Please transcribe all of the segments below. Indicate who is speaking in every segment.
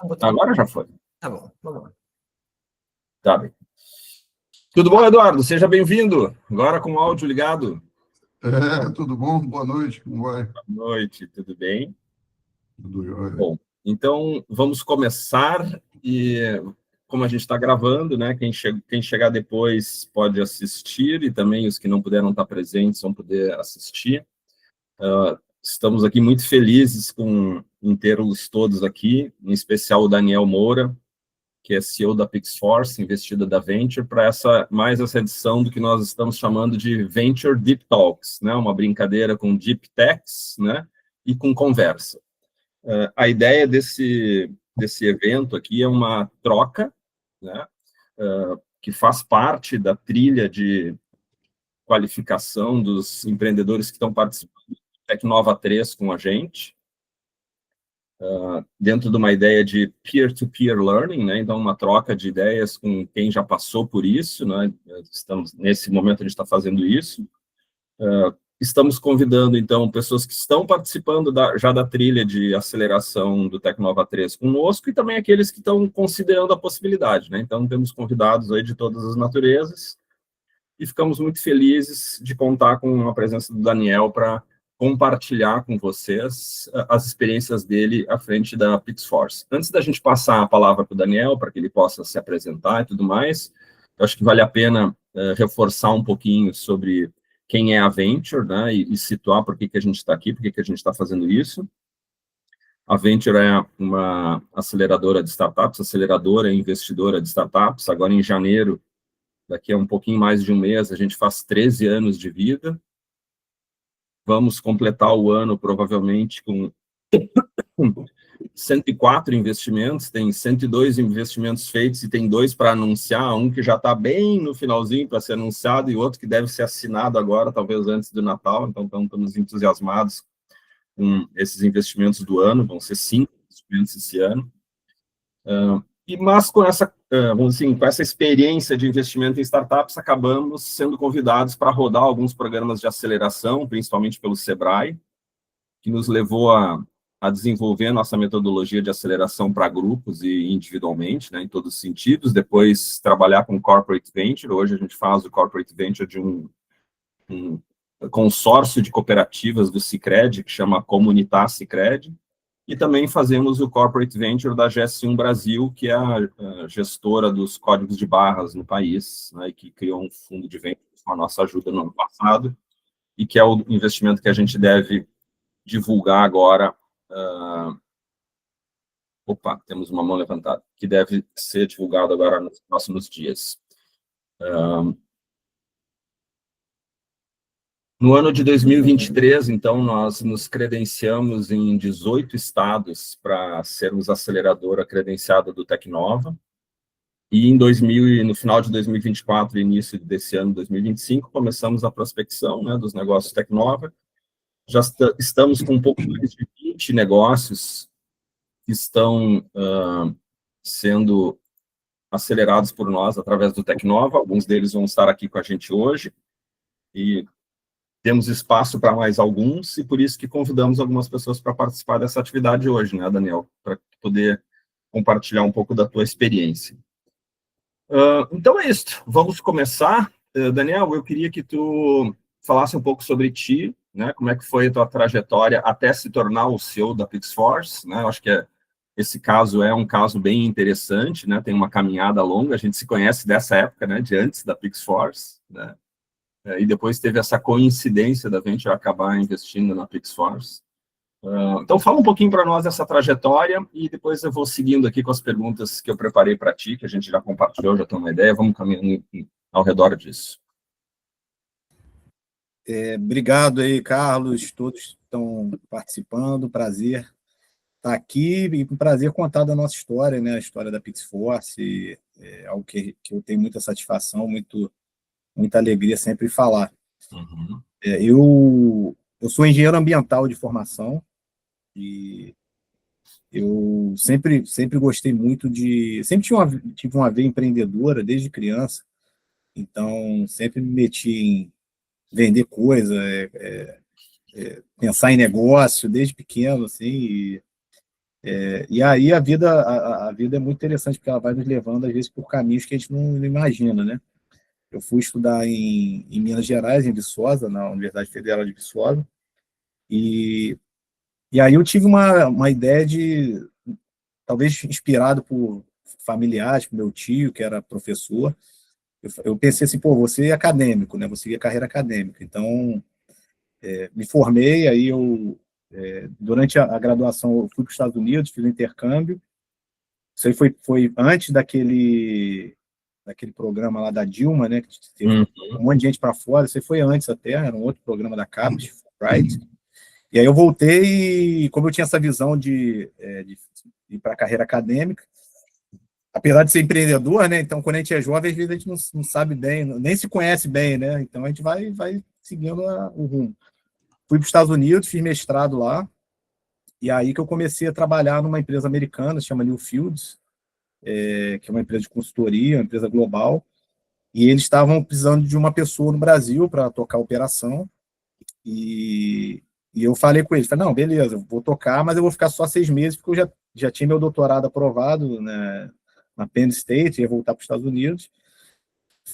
Speaker 1: Agora já foi.
Speaker 2: Tá bom, vamos lá.
Speaker 1: Tá bem. Tudo bom, Eduardo? Seja bem-vindo. Agora com o áudio ligado.
Speaker 3: Tudo bom? Boa noite, como vai?
Speaker 1: Boa noite, tudo bem?
Speaker 3: Tudo jóia.
Speaker 1: Bom, então vamos começar e como a gente está gravando, né? Quem chegar depois pode assistir e também os que não puderam estar presentes vão poder assistir. Estamos aqui muito felizes em tê-los todos aqui, em especial o Daniel Moura, que é CEO da Pixforce, investida da Venture, para mais essa edição do que nós estamos chamando de Venture Deep Talks, né? Uma brincadeira com Deep Techs, né? E com conversa. A ideia desse evento aqui é uma troca, né? Que faz parte da trilha de qualificação dos empreendedores que estão participando do Tecnova 3 com a gente, dentro de uma ideia de peer-to-peer learning, né? Então, uma troca de ideias com quem já passou por isso, né? Nesse momento, a gente está fazendo isso. Estamos convidando, então, pessoas que estão participando já da trilha de aceleração do Tecnova 3 conosco e também aqueles que estão considerando a possibilidade, né? Então, temos convidados aí de todas as naturezas e ficamos muito felizes de contar com a presença do Daniel para compartilhar com vocês as experiências dele à frente da Pixforce. Antes da gente passar a palavra para o Daniel, para que ele possa se apresentar e tudo mais, eu acho que vale a pena reforçar um pouquinho sobre quem é a Venture, né, e situar por que a gente está aqui, por que a gente está fazendo isso. A Venture é uma aceleradora de startups, aceleradora e investidora de startups. Agora, em janeiro, daqui a um pouquinho mais de um mês, a gente faz 13 anos de vida. Vamos completar o ano, provavelmente, com 104 investimentos, tem 102 investimentos feitos e tem 2 para anunciar, um que já está bem no finalzinho para ser anunciado e outro que deve ser assinado agora, talvez antes do Natal, então estamos entusiasmados com esses investimentos do ano, vão ser 5 investimentos esse ano. Mas com essa, vamos assim, com essa experiência de investimento em startups, acabamos sendo convidados para rodar alguns programas de aceleração, principalmente pelo Sebrae, que nos levou a desenvolver nossa metodologia de aceleração para grupos e individualmente, né, em todos os sentidos. Depois, trabalhar com Corporate Venture. Hoje, a gente faz o Corporate Venture de um consórcio de cooperativas do Sicredi, que chama Comunitar Sicredi. E também fazemos o Corporate Venture da GS1 Brasil, que é a gestora dos códigos de barras no país, né, e que criou um fundo de venture com a nossa ajuda no ano passado, e que é o investimento que a gente deve divulgar agora. Temos uma mão levantada, que deve ser divulgado agora nos próximos dias. No ano de 2023, então, nós nos credenciamos em 18 estados para sermos aceleradora credenciada do Tecnova, e no final de 2024 e início desse ano, 2025, começamos a prospecção, né, dos negócios Tecnova. Já estamos com um pouco mais de 20 negócios que estão sendo acelerados por nós através do Tecnova. Alguns deles vão estar aqui com a gente hoje, e temos espaço para mais alguns, e por isso que convidamos algumas pessoas para participar dessa atividade hoje, né, Daniel? Para poder compartilhar um pouco da tua experiência. Então é isso, vamos começar. Daniel, eu queria que tu falasse um pouco sobre ti, né? Como é que foi a tua trajetória até se tornar o CEO da Pixforce, né? Eu acho que esse caso é um caso bem interessante, né? Tem uma caminhada longa, a gente se conhece dessa época, né? De antes da Pixforce, né? E depois teve essa coincidência da gente acabar investindo na Pixforce. Então, fala um pouquinho para nós dessa trajetória e depois eu vou seguindo aqui com as perguntas que eu preparei para ti, que a gente já compartilhou, já tem uma ideia, vamos caminhando ao redor disso.
Speaker 2: Obrigado aí, Carlos, todos estão participando, prazer estar aqui e um prazer contar da nossa história, né, a história da Pixforce, algo que eu tenho muita satisfação, muita alegria sempre em falar.
Speaker 1: Uhum.
Speaker 2: Eu sou engenheiro ambiental de formação, e eu sempre gostei muito sempre tive uma veia empreendedora desde criança, então sempre me meti em vender coisa, pensar em negócio desde pequeno, assim, E aí a vida é muito interessante, porque ela vai nos levando, às vezes, por caminhos que a gente não imagina, né? Eu fui estudar em Minas Gerais, em Viçosa, na Universidade Federal de Viçosa, e, e aí eu tive uma ideia de, talvez inspirado por familiares, por meu tio, que era professor, eu pensei assim, pô, você é acadêmico, né? Você seguir a carreira acadêmica. Então, me formei, aí durante a graduação, eu fui para os Estados Unidos, fiz um intercâmbio. Isso aí foi antes daquele programa lá da Dilma, né? Que teve um monte de gente para fora. Isso aí foi antes até, era um outro programa da CAPES, Fulbright. E aí eu voltei, e como eu tinha essa visão de ir para a carreira acadêmica, apesar de ser empreendedor, né? Então, quando a gente é jovem, às vezes a gente não sabe bem, nem se conhece bem, né? Então, a gente vai seguindo o rumo. Fui para os Estados Unidos, fiz mestrado lá, e aí que eu comecei a trabalhar numa empresa americana, se chama Newfields, que é uma empresa de consultoria, uma empresa global, e eles estavam precisando de uma pessoa no Brasil para tocar a operação, e eu falei com eles, falei, não, beleza, eu vou tocar, mas eu vou ficar só 6 meses, porque eu já tinha meu doutorado aprovado, né, na Penn State, ia voltar para os Estados Unidos.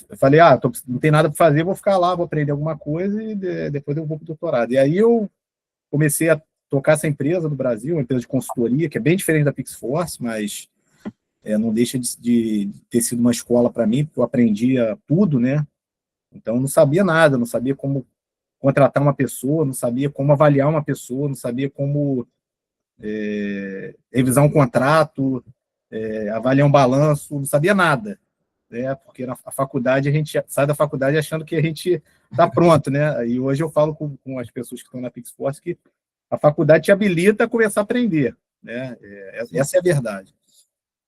Speaker 2: Eu falei, não tem nada para fazer, vou ficar lá, vou aprender alguma coisa e depois eu vou para o doutorado. E aí eu comecei a tocar essa empresa no Brasil, uma empresa de consultoria, que é bem diferente da Pixforce, mas não deixa de ter sido uma escola para mim, porque eu aprendia tudo, né? Então, eu não sabia nada, não sabia como contratar uma pessoa, não sabia como avaliar uma pessoa, não sabia como revisar um contrato, avaliar um balanço, não sabia nada, né? Porque na faculdade, a gente sai da faculdade achando que a gente está pronto, né? E hoje eu falo com as pessoas que estão na Pixforce que a faculdade te habilita a começar a aprender, né? Essa é a verdade.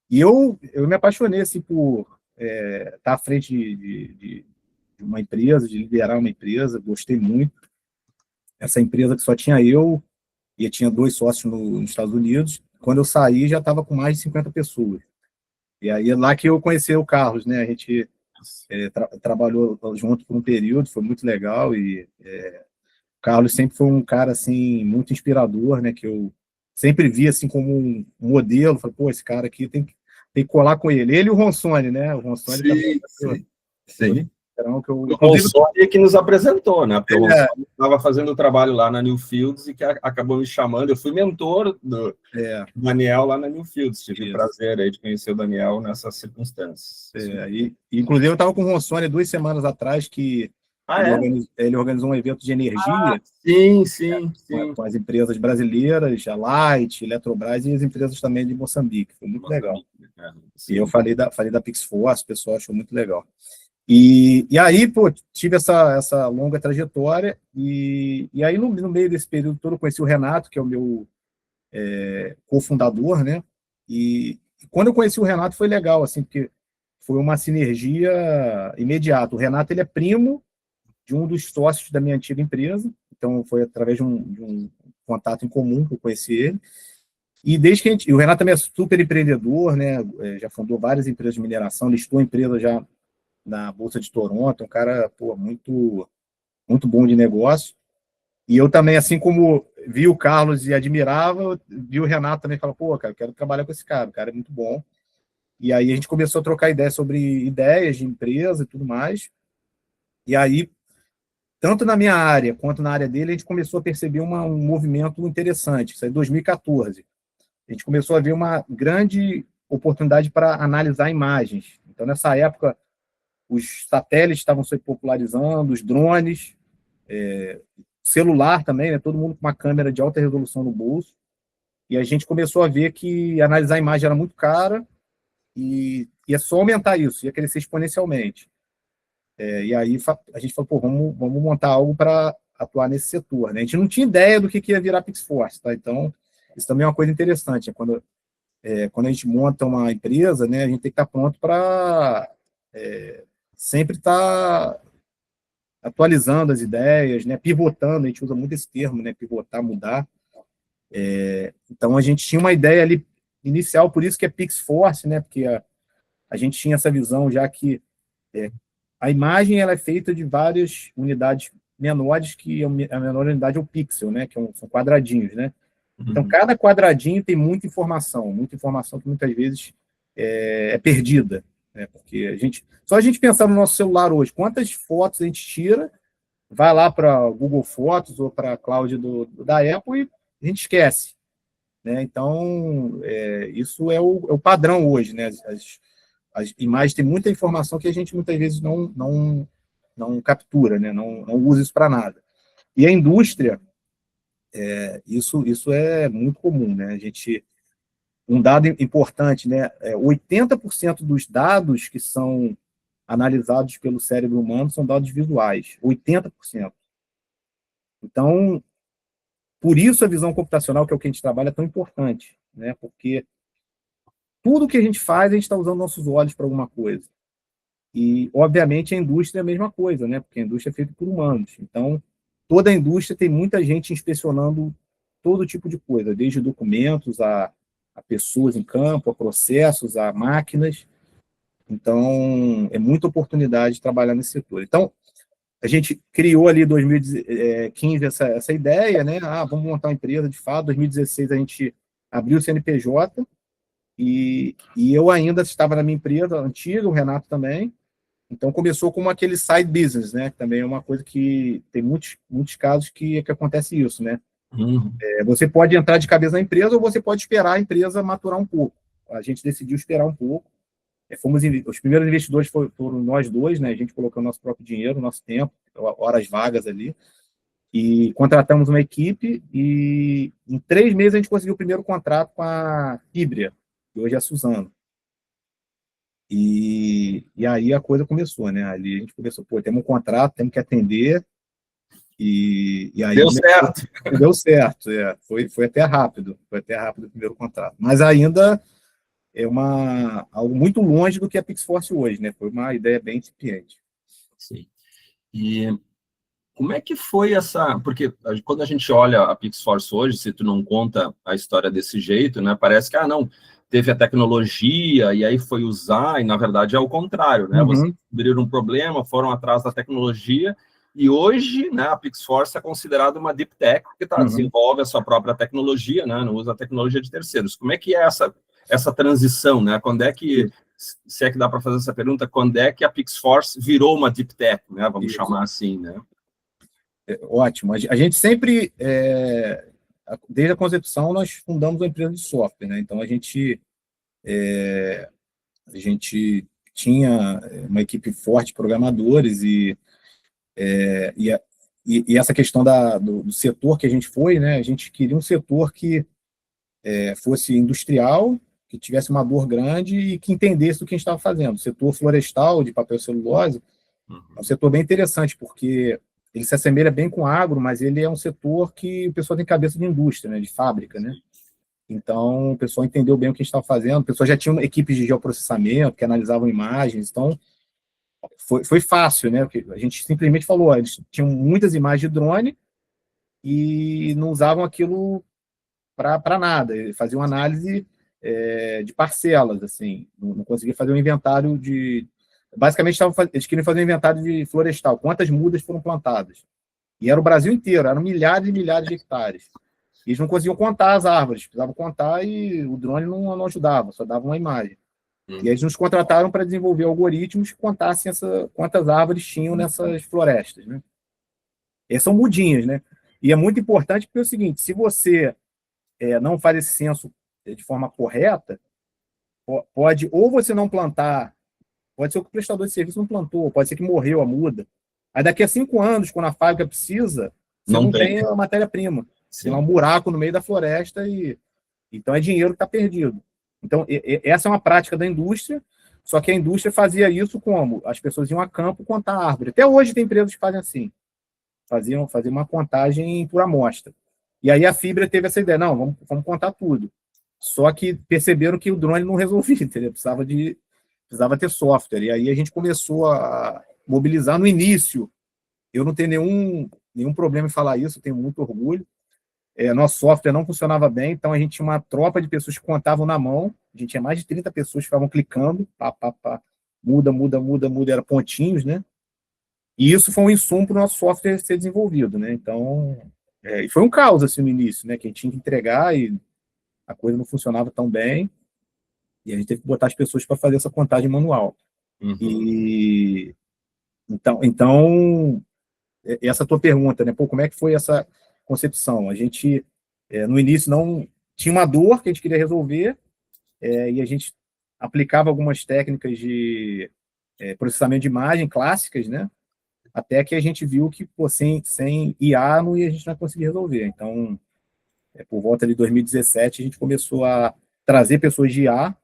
Speaker 2: E eu me apaixonei assim, por estar à frente de uma empresa, de liderar uma empresa, gostei muito. Essa empresa que só tinha eu, e tinha 2 sócios nos Estados Unidos. Quando eu saí, já estava com mais de 50 pessoas. E aí é lá que eu conheci o Carlos, né? A gente trabalhou junto por um período, foi muito legal, e o Carlos sempre foi um cara, assim, muito inspirador, né? Que eu sempre vi, assim, como um modelo. Falei, pô, esse cara aqui tem que colar com ele. Ele e o Ronsoni, né? O Ronsoni também.
Speaker 1: Sim.
Speaker 2: Que
Speaker 1: o Ronsoni que nos apresentou, né? Porque o Ronsoni estava fazendo o trabalho lá na Newfields e que acabou me chamando. Eu fui mentor do Daniel lá na Newfields. Tive o prazer aí de conhecer o Daniel nessas circunstâncias.
Speaker 2: Inclusive, eu estava com o Ronsoni 2 semanas atrás, que ele organizou um evento de energia.
Speaker 1: Sim.
Speaker 2: Com as empresas brasileiras, a Light, Eletrobras e as empresas também de Moçambique. Foi muito legal. E eu falei da Pixforce, o pessoal achou muito legal. E aí, pô, tive essa longa trajetória, e aí no meio desse período todo eu conheci o Renato, que é o meu cofundador, né? E quando eu conheci o Renato foi legal, assim, porque foi uma sinergia imediata. O Renato, ele é primo de um dos sócios da minha antiga empresa, então foi através de um contato em comum que eu conheci ele. E desde que o Renato também é super empreendedor, né? Já fundou várias empresas de mineração, listou a empresa já na Bolsa de Toronto, um cara, pô, muito, muito bom de negócio. E eu também, assim como vi o Carlos e admirava, vi o Renato também e falava, pô, cara, eu quero trabalhar com esse cara, o cara é muito bom. E aí a gente começou a trocar ideias sobre ideias de empresa e tudo mais. E aí, tanto na minha área quanto na área dele, a gente começou a perceber um movimento interessante. Isso aí em 2014. A gente começou a ver uma grande oportunidade para analisar imagens. Então, nessa época, os satélites estavam se popularizando, os drones, celular também, né? Todo mundo com uma câmera de alta resolução no bolso. E a gente começou a ver que analisar a imagem era muito cara e ia só aumentar isso, ia crescer exponencialmente. E aí a gente falou, pô, vamos montar algo para atuar nesse setor, né? A gente não tinha ideia do que ia virar Pixforce, tá? Então, isso também é uma coisa interessante. Quando a gente monta uma empresa, né, a gente tem que estar pronto para sempre estar atualizando as ideias, né, pivotando, a gente usa muito esse termo, né, pivotar, mudar. Então, a gente tinha uma ideia ali inicial, por isso que é Pixforce, né, porque a gente tinha essa visão já que a imagem ela é feita de várias unidades menores, que a menor unidade é o pixel, né, que são quadradinhos, né? Então, cada quadradinho tem muita informação que muitas vezes é perdida, né? Porque só a gente pensar no nosso celular hoje, quantas fotos a gente tira, vai lá para Google Fotos ou para a cloud da Apple e a gente esquece, né? Então, isso é o padrão hoje, né? As imagens têm muita informação que a gente muitas vezes não captura, né? Não usa isso para nada. E a indústria, isso é muito comum, né? Um dado importante, né? 80% dos dados que são analisados pelo cérebro humano são dados visuais, 80%. Então, por isso a visão computacional, que é o que a gente trabalha, é tão importante, né? Porque tudo que a gente faz, a gente está usando nossos olhos para alguma coisa. E, obviamente, a indústria é a mesma coisa, né? Porque a indústria é feita por humanos. Então, toda a indústria tem muita gente inspecionando todo tipo de coisa, desde documentos a pessoas em campo, a processos, a máquinas. Então, é muita oportunidade de trabalhar nesse setor. Então, a gente criou ali em 2015 essa ideia, né? Vamos montar uma empresa, de fato. Em 2016, a gente abriu o CNPJ e eu ainda estava na minha empresa antiga, o Renato também. Então, começou como aquele side business, né? Que também é uma coisa que tem muitos casos que acontece isso, né? Você pode entrar de cabeça na empresa ou você pode esperar a empresa maturar um pouco. A gente decidiu esperar um pouco. Os primeiros investidores foram nós dois, né? A gente colocou nosso próprio dinheiro, nosso tempo, horas vagas ali, e contratamos uma equipe e em 3 meses a gente conseguiu o primeiro contrato com a Fibria, que hoje é a Suzano. E aí a coisa começou, né? Ali a gente começou, temos um contrato, temos que atender, e aí...
Speaker 1: Deu certo.
Speaker 2: Deu certo, foi até rápido o primeiro contrato. Mas ainda é algo muito longe do que é a Pixforce hoje, né? Foi uma ideia bem incipiente.
Speaker 1: Sim. E como é que foi porque quando a gente olha a Pixforce hoje, se tu não conta a história desse jeito, né? Parece que, não, teve a tecnologia e aí foi usar, e na verdade é o contrário, né? Vocês descobriram um problema, foram atrás da tecnologia, e hoje, né, a Pixforce é considerada uma deep tech, porque desenvolve a sua própria tecnologia, né? Não usa a tecnologia de terceiros. Como é que é essa transição, né? Quando é que, se é que dá para fazer essa pergunta, quando é que a Pixforce virou uma deep tech, né? Vamos chamar assim, né?
Speaker 2: Ótimo. A gente sempre, desde a concepção, nós fundamos uma empresa de software, né? Então, a gente tinha uma equipe forte de programadores e essa questão do setor que a gente foi, né? A gente queria um setor que fosse industrial, que tivesse uma dor grande e que entendesse o que a gente estava fazendo. O setor florestal, de papel e celulose, é um setor bem interessante, porque ele se assemelha bem com o agro, mas ele é um setor que o pessoal tem cabeça de indústria, né, de fábrica, né? Então, o pessoal entendeu bem o que a gente estava fazendo, o pessoal já tinha equipes de geoprocessamento que analisavam imagens, então foi fácil, né? Porque a gente simplesmente falou, eles tinham muitas imagens de drone e não usavam aquilo para nada, eles faziam análise de parcelas, assim, não conseguia fazer um inventário de... Basicamente, eles queriam fazer um inventário de florestal, quantas mudas foram plantadas. E era o Brasil inteiro, eram milhares e milhares de hectares. E eles não conseguiam contar as árvores, precisavam contar e o drone não ajudava, só dava uma imagem. E eles nos contrataram para desenvolver algoritmos que contassem quantas árvores tinham nessas florestas, né? Essas são mudinhas, né? E é muito importante porque é o seguinte, se você não faz esse censo de forma correta, pode ou você não plantar, pode ser que o prestador de serviço não plantou, pode ser que morreu a muda. Aí daqui a 5 anos, quando a fábrica precisa, você não tem a matéria-prima. Tem um buraco no meio da floresta então é dinheiro que está perdido. Então, essa é uma prática da indústria, só que a indústria fazia isso como? As pessoas iam a campo contar a árvore. Até hoje tem empresas que fazem assim. Faziam uma contagem por amostra. E aí a Fibria teve essa ideia, não, vamos contar tudo. Só que perceberam que o drone não resolvia, entendeu? Precisava ter software. E aí a gente começou a mobilizar no início. Eu não tenho nenhum problema em falar isso, eu tenho muito orgulho. Nosso software não funcionava bem, então a gente tinha uma tropa de pessoas que contavam na mão, a gente tinha mais de 30 pessoas que ficavam clicando, muda, era pontinhos, né? E isso foi um insumo para o nosso software ser desenvolvido, né? Então, E foi um caos assim no início, né? Que a gente tinha que entregar e a coisa não funcionava tão bem, e a gente teve que botar as pessoas para fazer essa contagem manual.
Speaker 1: Uhum.
Speaker 2: E então, essa tua pergunta, né? Pô, como é que foi essa concepção? A gente, no início, não tinha uma dor que a gente queria resolver, e a gente aplicava algumas técnicas de processamento de imagem clássicas, né? Até que a gente viu que, pô, sem IA a gente não ia conseguir resolver. Então, por volta de 2017, a gente começou a trazer pessoas de IA,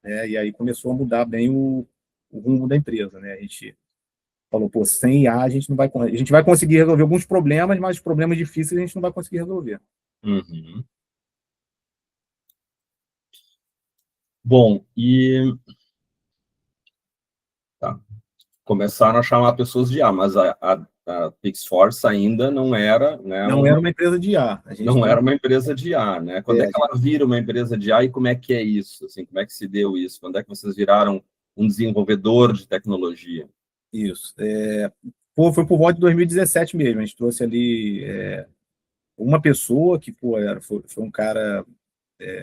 Speaker 2: né? E aí começou a mudar bem o rumo da empresa, né? A gente falou, pô, sem IA a gente vai conseguir resolver alguns problemas, mas os problemas difíceis a gente não vai conseguir resolver.
Speaker 1: Uhum. Bom, e tá. Começaram a chamar pessoas de IA, mas a PixForce ainda não era, né,
Speaker 2: Não era uma empresa de IA.
Speaker 1: não era uma empresa de IA, né? Quando é que
Speaker 2: gente...
Speaker 1: ela vira uma empresa de IA e como é que é isso? Assim, como é que se deu isso? Quando é que vocês viraram um desenvolvedor de tecnologia?
Speaker 2: Isso. Foi por volta de 2017 mesmo. A gente trouxe ali uma pessoa que, pô, foi um cara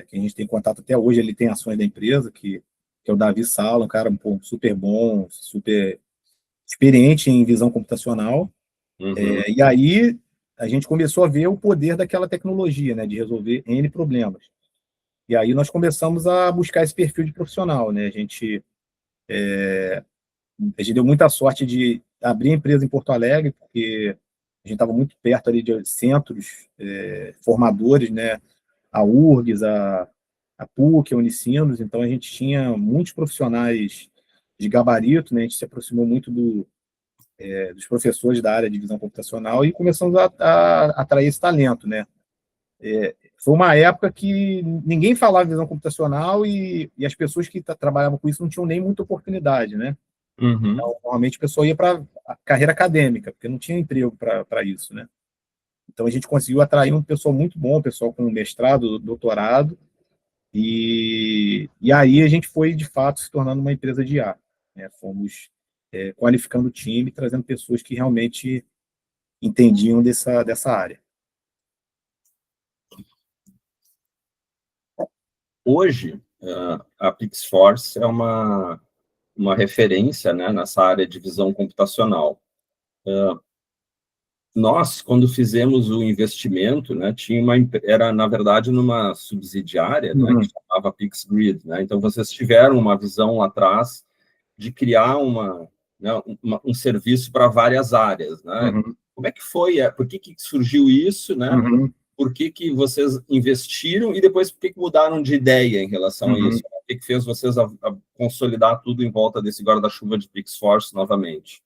Speaker 2: que a gente tem contato até hoje, ele tem ações da empresa, que é o Davi Sala, um cara, pô, super bom, super experiente em visão computacional.
Speaker 1: Uhum.
Speaker 2: E aí a gente começou a ver o poder daquela tecnologia, né, de resolver N problemas. E aí nós começamos a buscar esse perfil de profissional, né? A gente deu muita sorte de abrir a empresa em Porto Alegre, porque a gente estava muito perto ali de centros formadores, né? A URGS, a PUC, a Unicinos, então a gente tinha muitos profissionais de gabarito, né? A gente se aproximou muito dos professores da área de visão computacional e começamos a atrair esse talento, né? Foi uma época que ninguém falava visão computacional e as pessoas que trabalhavam com isso não tinham nem muita oportunidade, né?
Speaker 1: Uhum.
Speaker 2: Então, normalmente a pessoa ia para a carreira acadêmica, porque não tinha emprego para isso, né? Então a gente conseguiu atrair um pessoal muito bom, um pessoal com mestrado, doutorado, e aí a gente foi, de fato, se tornando uma empresa de IA, né? Fomos qualificando o time, trazendo pessoas que realmente entendiam dessa área.
Speaker 1: Hoje, a PixForce é uma referência, né, nessa área de visão computacional. Nós, quando fizemos o investimento, né, era, na verdade, numa subsidiária, né, que chamava PixGrid, né? Então, vocês tiveram uma visão lá atrás de criar né, um serviço para várias áreas, né?
Speaker 2: Uhum.
Speaker 1: Como é que foi? Por que surgiu isso, né?
Speaker 2: Uhum.
Speaker 1: Por que vocês investiram e depois por que mudaram de ideia em relação a isso? O que fez vocês a consolidar tudo em volta desse guarda-chuva de PixForce novamente?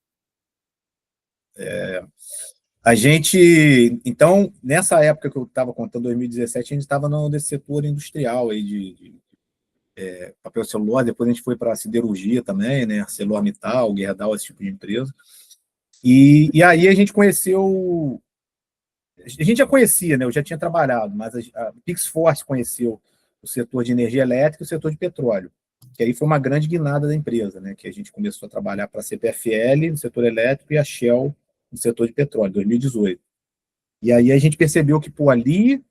Speaker 2: A gente, então, nessa época que eu estava contando, 2017, a gente estava nesse setor industrial aí de papel celulose, depois a gente foi para a siderurgia também, né, ArcelorMittal, Gerdau, esse tipo de empresa. E aí a gente conheceu, a gente já conhecia, né, eu já tinha trabalhado, mas a PixForce conheceu o setor de energia elétrica e o setor de petróleo, que aí foi uma grande guinada da empresa, né, que a gente começou a trabalhar para a CPFL no setor elétrico e a Shell no setor de petróleo, em 2018. E aí a gente percebeu que, pô, ali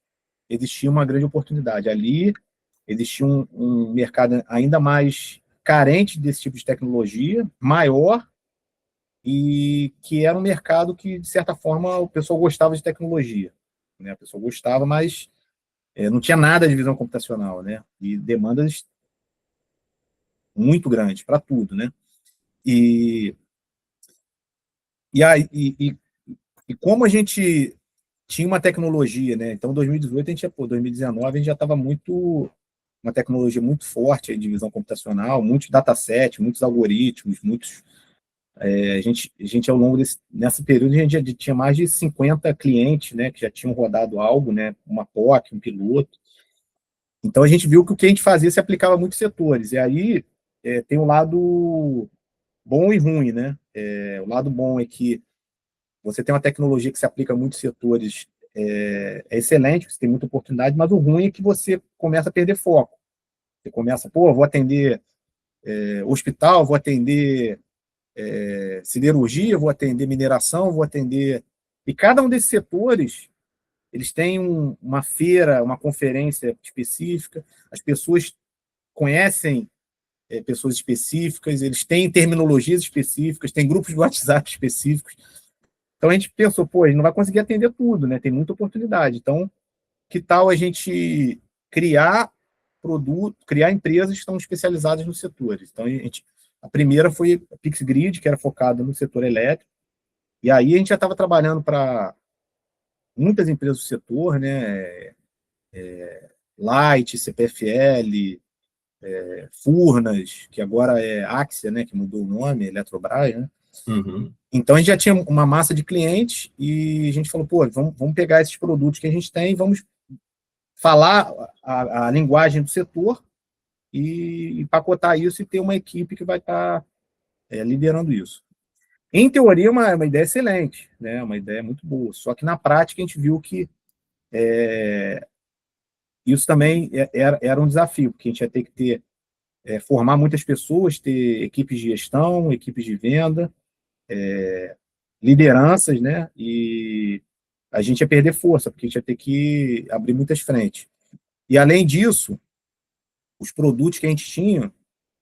Speaker 2: existia uma grande oportunidade. Ali existia um mercado ainda mais carente desse tipo de tecnologia, maior, e que era um mercado que, de certa forma, o pessoal gostava de tecnologia. Né? A pessoa gostava, mas não tinha nada de visão computacional, né? E demandas muito grandes para tudo, né? E, aí, e como a gente tinha uma tecnologia, né? Então, 2018 a gente, 2019 a gente já estava uma tecnologia muito forte de visão computacional, muitos datasets, muitos algoritmos, a gente ao longo nesse período, a gente já tinha mais de 50 clientes, né, que já tinham rodado algo, né, uma POC, um piloto. Então, a gente viu que o que a gente fazia se aplicava a muitos setores. E aí, tem um lado bom e ruim, né? O lado bom é que você tem uma tecnologia que se aplica a muitos setores, excelente, você tem muita oportunidade, mas o ruim é que você começa a perder foco. Você começa, pô, vou atender hospital, vou atender siderurgia, vou atender mineração, vou atender... E cada um desses setores eles têm uma feira, uma conferência específica, as pessoas conhecem pessoas específicas, eles têm terminologias específicas, têm grupos de WhatsApp específicos. Então a gente pensou, pô, a gente não vai conseguir atender tudo, né? Tem muita oportunidade. Então, que tal a gente criar criar empresas que estão especializadas nos setores? Então, a primeira foi a PixGrid, que era focada no setor elétrico, e aí a gente já estava trabalhando para muitas empresas do setor, né? Light, CPFL, Furnas, que agora é Axia, né? Que mudou o nome, Eletrobras, né?
Speaker 1: Uhum.
Speaker 2: Então a gente já tinha uma massa de clientes e a gente falou, pô, vamos pegar esses produtos que a gente tem, vamos falar a linguagem do setor e empacotar isso e ter uma equipe que vai estar liderando isso. Em teoria, é uma ideia excelente, né? Uma ideia muito boa. Só que na prática a gente viu que isso também era um desafio, porque a gente ia ter que formar muitas pessoas, ter equipes de gestão, equipes de venda, lideranças, né? E a gente ia perder força, porque a gente ia ter que abrir muitas frentes. E, além disso, os produtos que a gente tinha...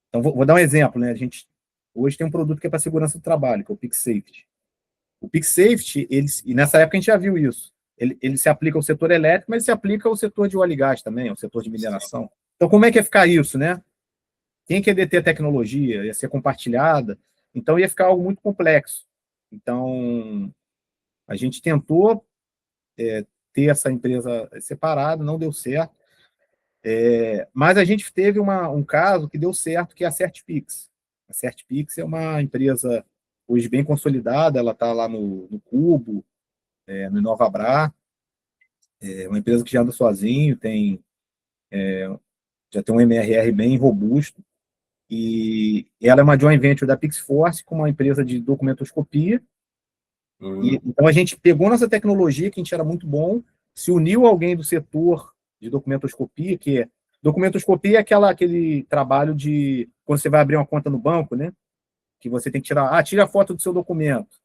Speaker 2: Então, vou dar um exemplo, né? A gente hoje tem um produto que é para segurança do trabalho, que é o PixSafety. O PixSafety, e nessa época a gente já viu isso, ele se aplica ao setor elétrico, mas se aplica ao setor de óleo e gás também, ao setor de mineração. Então, como é que ia ficar isso, né? Quem quer deter a tecnologia? Ia ser compartilhada, então ia ficar algo muito complexo. Então, a gente tentou ter essa empresa separada, não deu certo. Mas a gente teve um caso que deu certo, que é a CertPix. A CertPix é uma empresa hoje bem consolidada, ela está lá no Cubo, no Inovabra, uma empresa que já anda sozinho, já tem um MRR bem robusto, e ela é uma joint venture da Pixforce com uma empresa de documentoscopia. Então a gente pegou nossa tecnologia, que a gente era muito bom, se uniu a alguém do setor de documentoscopia, que documentoscopia é aquele trabalho de quando você vai abrir uma conta no banco, né? Que você tem que tira a foto do seu documento,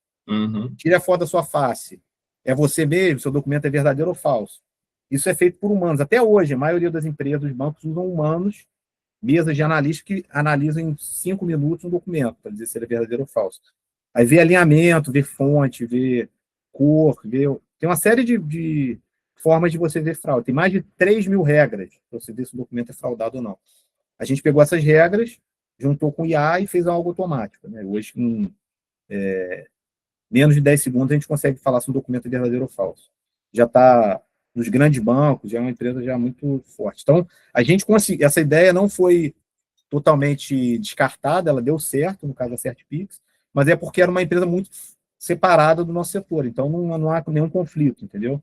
Speaker 2: tira a foto da sua face. É você mesmo, seu documento é verdadeiro ou falso. Isso é feito por humanos. Até hoje, a maioria das empresas, dos bancos, usam humanos, mesas de analistas que analisam em 5 minutos um documento, para dizer se ele é verdadeiro ou falso. Aí vê alinhamento, vê fonte, vê cor, tem uma série de formas de você ver fraude. Tem mais de 3.000 regras para você ver se o documento é fraudado ou não. A gente pegou essas regras, juntou com o IA e fez algo automático, né? Hoje, em menos de 10 segundos, a gente consegue falar se um documento é verdadeiro ou falso. Já está nos grandes bancos, já é uma empresa já muito forte. Então, a gente conseguiu. Essa ideia não foi totalmente descartada, ela deu certo, no caso da CertPix, mas é porque era uma empresa muito separada do nosso setor, então não há nenhum conflito, entendeu?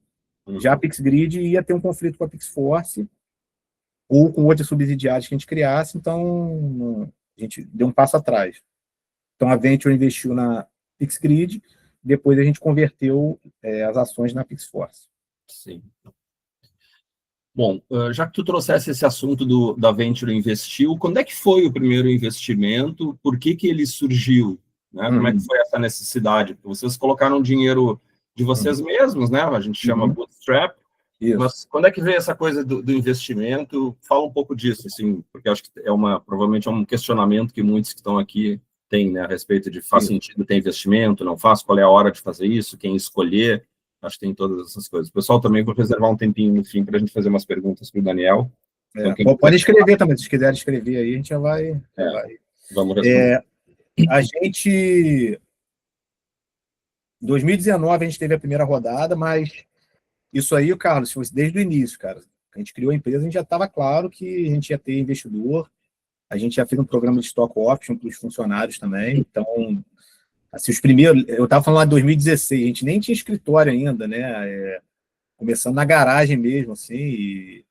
Speaker 2: Já a PixGrid ia ter um conflito com a Pixforce ou com outras subsidiárias que a gente criasse, então a gente deu um passo atrás. Então a Venture investiu na PixGrid, depois a gente converteu as ações na Pixforce.
Speaker 1: Sim. Bom, já que tu trouxesse esse assunto da Venture Investiu, quando é que foi o primeiro investimento? Por que ele surgiu? Né? Como é que foi essa necessidade? Vocês colocaram dinheiro de vocês mesmos, né? A gente chama bootstrap.
Speaker 2: Isso.
Speaker 1: Mas quando é que veio essa coisa do investimento? Fala um pouco disso, assim, porque acho que provavelmente é um questionamento que muitos que estão aqui têm, né, a respeito de faz sentido ter investimento, não faz, qual é a hora de fazer isso, quem escolher. Acho que tem todas essas coisas. O pessoal também vai reservar um tempinho no fim para a gente fazer umas perguntas para o Daniel.
Speaker 2: Então, pode escrever também, se quiser escrever aí, a gente já vai...
Speaker 1: Vamos responder.
Speaker 2: A gente... Em 2019 a gente teve a primeira rodada, mas isso aí, Carlos, foi desde o início, cara. A gente criou a empresa, a gente já estava claro que a gente ia ter investidor, a gente já fez um programa de stock option para os funcionários também, então... Assim, os primeiros, eu estava falando lá de 2016, a gente nem tinha escritório ainda, né? Começando na garagem mesmo, assim,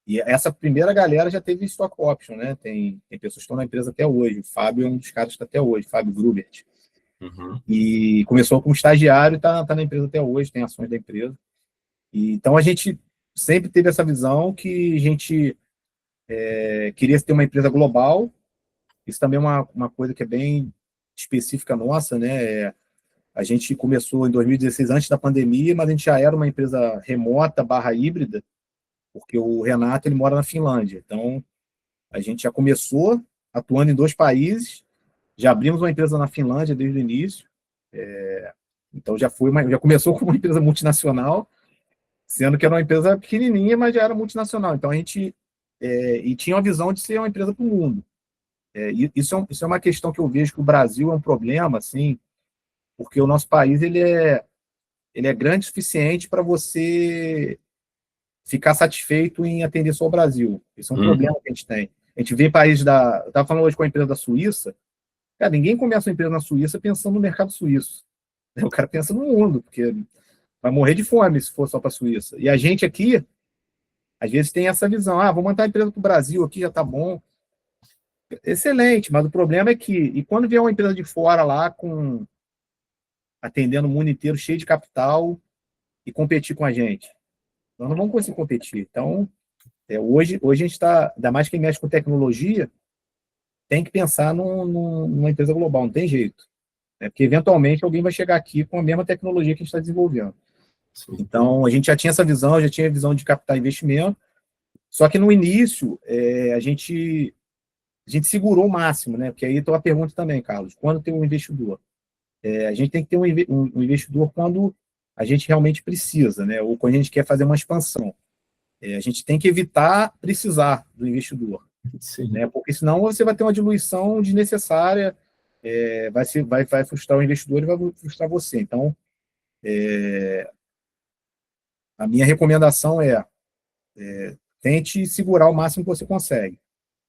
Speaker 2: e essa primeira galera já teve stock option, né? Tem pessoas que estão na empresa até hoje. O Fábio é um dos caras que está até hoje, Fábio Grubert. E começou como estagiário e está na empresa até hoje, tem ações da empresa. Então a gente sempre teve essa visão que a gente queria ter uma empresa global. Isso também é uma coisa que é bem específica nossa, né? A gente começou em 2016, antes da pandemia, mas a gente já era uma empresa remota / híbrida, porque o Renato ele mora na Finlândia. Então, a gente já começou atuando em 2 países, já abrimos uma empresa na Finlândia desde o início. Então, já começou como uma empresa multinacional, sendo que era uma empresa pequenininha, mas já era multinacional. Então, a gente e tinha uma visão de ser uma empresa para o mundo. Isso é uma questão que eu vejo que o Brasil é um problema, assim, porque o nosso país ele é grande o suficiente para você ficar satisfeito em atender só o Brasil. Isso é um problema que a gente tem. A gente vê países eu estava falando hoje com a empresa da Suíça, cara, ninguém começa uma empresa na Suíça pensando no mercado suíço. O cara pensa no mundo, porque vai morrer de fome se for só para a Suíça. E a gente aqui, às vezes, tem essa visão, vou montar uma empresa para o Brasil, aqui já está bom. Excelente, mas o problema é que, e quando vier uma empresa de fora lá, atendendo o mundo inteiro, cheio de capital, e competir com a gente? Nós não vamos conseguir competir. Então, hoje a gente está, ainda mais quem mexe com tecnologia, tem que pensar numa empresa global, não tem jeito. Porque, eventualmente, alguém vai chegar aqui com a mesma tecnologia que a gente está desenvolvendo. Sim. Então, a gente já tinha essa visão, já tinha a visão de captar investimento, só que no início, a gente segurou o máximo, né? Porque aí tem uma pergunta também, Carlos, quando tem um investidor? A gente tem que ter um investidor quando a gente realmente precisa, né? Ou quando a gente quer fazer uma expansão. A gente tem que evitar precisar do investidor. Sim. Né? Porque senão você vai ter uma diluição desnecessária, vai frustrar o investidor e vai frustrar você. Então, a minha recomendação tente segurar o máximo que você consegue,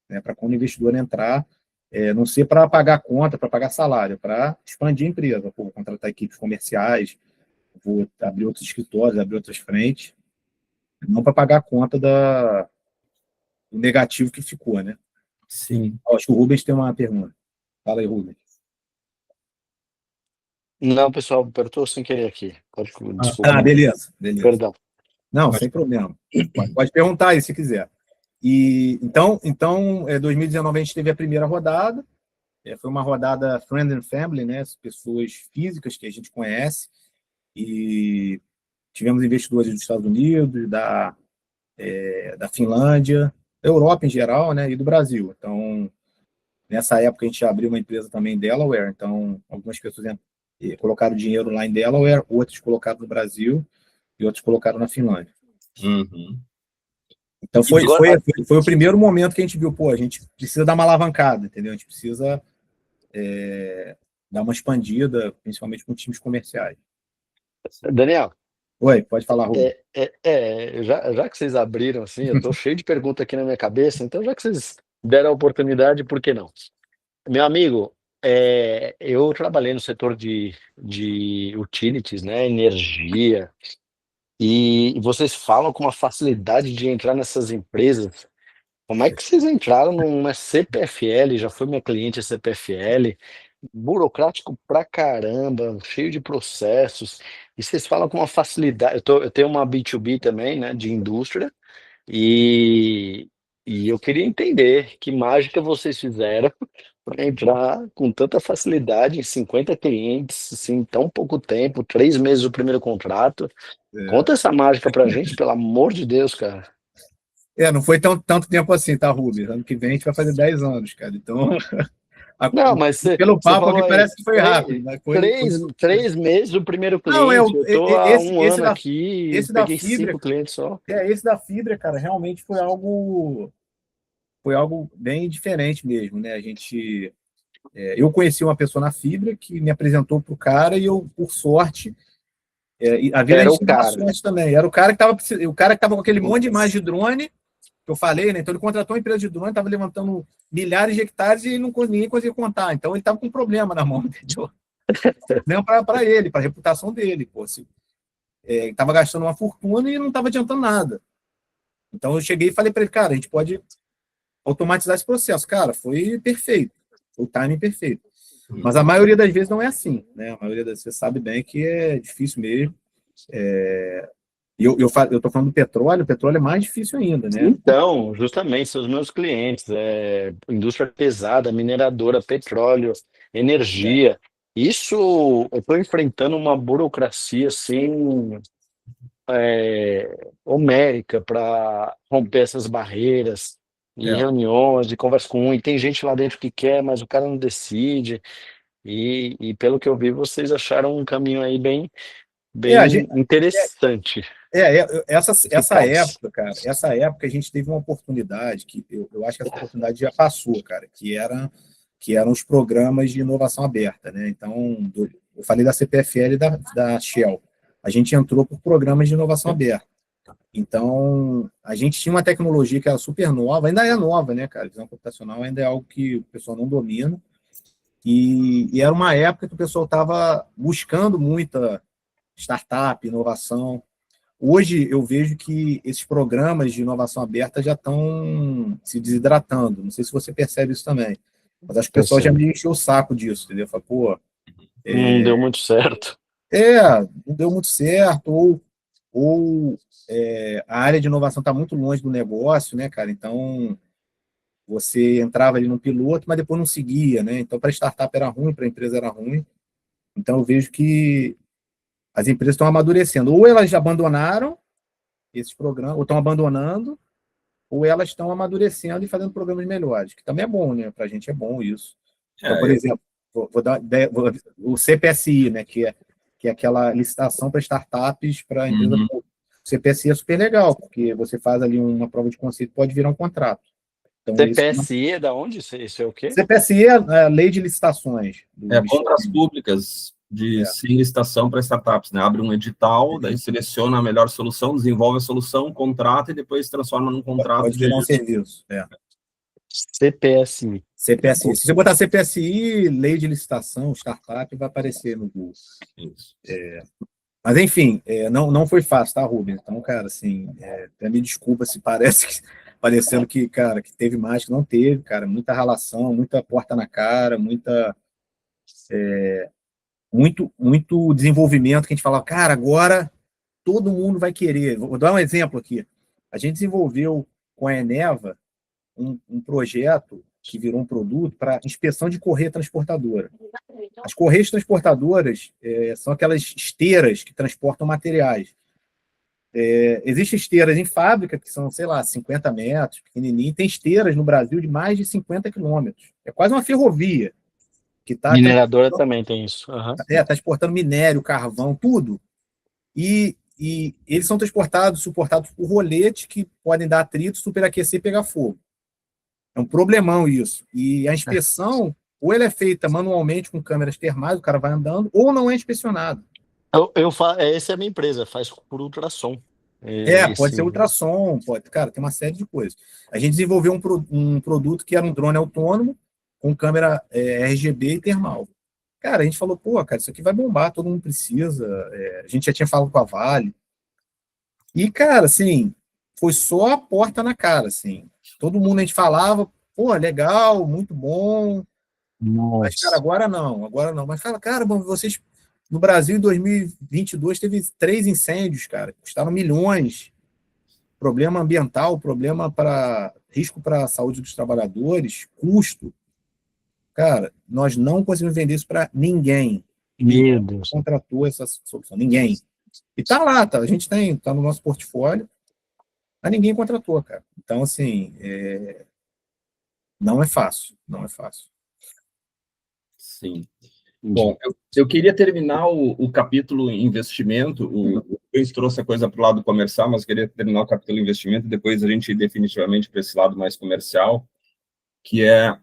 Speaker 2: né? Para quando o investidor entrar, não ser para pagar conta, para pagar salário, para expandir a empresa, vou contratar equipes comerciais, vou abrir outros escritórios, abrir outras frentes, não para pagar a conta do negativo que ficou, né?
Speaker 1: Sim.
Speaker 2: Acho que o Rubens tem uma pergunta. Fala aí, Rubens.
Speaker 4: Não, pessoal, apertou sem querer aqui. Desculpa.
Speaker 2: Beleza.
Speaker 4: Perdão.
Speaker 2: Não, sem problema. Pode perguntar aí se quiser. E então, 2019 a gente teve a primeira rodada. Foi uma rodada Friend and Family, né? Pessoas físicas que a gente conhece. E tivemos investidores dos Estados Unidos, da Finlândia, da Europa em geral, né? E do Brasil. Então, nessa época a gente abriu uma empresa também em Delaware. Então, algumas pessoas colocaram dinheiro lá em Delaware, outros colocaram no Brasil e outros colocaram na Finlândia.
Speaker 1: Uhum.
Speaker 2: Então, foi o primeiro momento que a gente viu, a gente precisa dar uma alavancada, entendeu? A gente precisa dar uma expandida, principalmente com times comerciais.
Speaker 4: Daniel.
Speaker 2: Oi, pode falar, Rubens.
Speaker 4: Já que vocês abriram, assim, eu estou cheio de perguntas aqui na minha cabeça, então já que vocês deram a oportunidade, por que não? Meu amigo, eu trabalhei no setor de utilities, né, energia, e vocês falam com uma facilidade de entrar nessas empresas. Como é que vocês entraram numa CPFL? Já foi minha cliente a CPFL, burocrático pra caramba, cheio de processos, e vocês falam com uma facilidade. Eu tenho uma B2B também, né, de indústria, e eu queria entender que mágica vocês fizeram para entrar com tanta facilidade em 50 clientes, assim, em tão pouco tempo, 3 meses o primeiro contrato. Conta essa mágica pra gente, pelo amor de Deus, cara.
Speaker 2: Não foi tanto tempo assim, tá, Rubens? Ano que vem a gente vai fazer 10 anos, cara. Então,
Speaker 4: não, mas
Speaker 2: pelo papo aqui
Speaker 4: aí,
Speaker 2: parece que foi rápido. Mas foi
Speaker 4: 3 meses o primeiro cliente.
Speaker 2: Não,
Speaker 4: eu tô há um ano
Speaker 2: da,
Speaker 4: aqui,
Speaker 2: esse
Speaker 4: peguei
Speaker 2: da fibra,
Speaker 4: 5 clientes só.
Speaker 2: Esse da fibra, cara, realmente foi algo bem diferente mesmo, né? Eu conheci uma pessoa na fibra que me apresentou pro cara e eu, por sorte, a vida
Speaker 4: era
Speaker 2: a gente
Speaker 4: o cara.
Speaker 2: sorte também. Era o cara que tava com aquele monte de imagem de drone que eu falei, né? Então ele contratou uma empresa de drone, estava levantando milhares de hectares e ninguém conseguia contar. Então ele estava com um problema na mão, entendeu? Não para ele, para a reputação dele. Ele estava gastando uma fortuna e não estava adiantando nada. Então eu cheguei e falei para ele, cara, a gente pode automatizar esse processo. Cara, foi perfeito. Foi o timing perfeito. Mas a maioria das vezes não é assim, né? A maioria das vezes você sabe bem que é difícil mesmo. Eu estou falando do petróleo, o petróleo é mais difícil ainda, né?
Speaker 4: Então, justamente, são os meus clientes, indústria pesada, mineradora, petróleo, energia, Isso, eu estou enfrentando uma burocracia assim, homérica para romper essas barreiras e
Speaker 2: É.
Speaker 4: reuniões, e conversa com um, e tem gente lá dentro que quer, mas o cara não decide. E pelo que eu vi, vocês acharam um caminho aí bem,
Speaker 2: A
Speaker 4: bem
Speaker 2: gente,
Speaker 4: interessante.
Speaker 2: essa
Speaker 4: Eficaz.
Speaker 2: época, cara, essa época a gente teve uma oportunidade, que eu acho que essa oportunidade já passou, cara, que eram os programas de inovação aberta, né? Então, eu falei da CPFL e da Shell. A gente entrou por programas de inovação aberta. Então, a gente tinha uma tecnologia que era super nova, ainda é nova, né, cara? Visão computacional ainda é algo que o pessoal não domina. E era uma época que o pessoal estava buscando muita startup, inovação. Hoje eu vejo que esses programas de inovação aberta já estão se desidratando. Não sei se você percebe isso também. Mas acho que o pessoal já
Speaker 4: Percebo.
Speaker 2: me encheu o saco disso, entendeu? Fala, pô,
Speaker 4: Não deu muito certo.
Speaker 2: não deu muito certo, ou a área de inovação está muito longe do negócio, né, cara? Então, você entrava ali no piloto, mas depois não seguia, né? Então, para a startup era ruim, para a empresa era ruim. Então, eu vejo que as empresas estão amadurecendo. Ou elas já abandonaram esses programas, ou estão abandonando, ou elas estão amadurecendo e fazendo programas melhores, que também é bom, né? Para a gente é bom isso. Então, por
Speaker 1: É,
Speaker 2: exemplo, vou dar o CPSI, né? Que é aquela licitação para startups para empresa
Speaker 1: uhum.
Speaker 2: pública. O CPSI é super legal, porque você faz ali uma prova de conceito, pode virar um contrato. Então, isso.
Speaker 4: CPSI é da onde? Isso é o quê?
Speaker 2: CPSI é a lei de licitações do Ministério.
Speaker 1: Compras públicas de
Speaker 2: É,
Speaker 1: sem licitação para startups, né? Abre um edital, daí seleciona a melhor solução, desenvolve a solução, contrata e depois transforma num contrato
Speaker 2: pode virar um
Speaker 1: de...
Speaker 2: serviço.
Speaker 4: CPSI.
Speaker 2: CPSI. Se você botar CPSI, lei de licitação, startup, vai aparecer no Google.
Speaker 1: Isso.
Speaker 2: Mas, enfim, não foi fácil, tá, Rubens? Então, cara, assim, até me desculpa se parecendo que, cara, que teve mais, que não teve, cara, muita relação, muita porta na cara, muito desenvolvimento que a gente falava, cara, agora todo mundo vai querer. Vou dar um exemplo aqui. A gente desenvolveu com a Eneva um projeto que virou um produto para inspeção de correia transportadora. As correias transportadoras são aquelas esteiras que transportam materiais. Existem esteiras em fábrica que são, sei lá, 50 metros, pequenininho. Tem esteiras no Brasil de mais de 50 quilômetros. É quase uma ferrovia que está
Speaker 4: Mineradora também tem isso. Aham.
Speaker 2: transportando minério, carvão, tudo. E eles são suportados por roletes que podem dar atrito, superaquecer e pegar fogo. É um problemão isso. E a inspeção, ou ela é feita manualmente com câmeras termais, o cara vai andando, ou não é inspecionado.
Speaker 4: Essa é a minha empresa, faz por ultrassom.
Speaker 2: Pode ser ultrassom, cara, tem uma série de coisas. A gente desenvolveu um produto que era um drone autônomo, com câmera RGB e termal. Cara, a gente falou, pô, cara, isso aqui vai bombar, todo mundo precisa. A gente já tinha falado com a Vale. E, cara, assim, foi só a porta na cara, assim. Todo mundo a gente falava, pô, legal, muito bom. Mas, cara,
Speaker 4: Nossa.
Speaker 2: agora não. Mas fala, cara, bom, vocês no Brasil em 2022 teve 3 incêndios, cara, custaram milhões. Problema ambiental, problema para risco para a saúde dos trabalhadores, custo. Cara, nós não conseguimos vender isso para ninguém.
Speaker 4: Meu Deus.
Speaker 2: Contratou essa solução, ninguém. E tá lá, tá? A gente tá no nosso portfólio, mas ninguém contratou, cara. Então, assim, não é fácil, não é fácil.
Speaker 1: Sim. Bom, eu queria terminar o capítulo investimento, o Luiz trouxe a coisa para o lado comercial, mas eu queria terminar o capítulo investimento, e depois a gente ir definitivamente para esse lado mais comercial, que é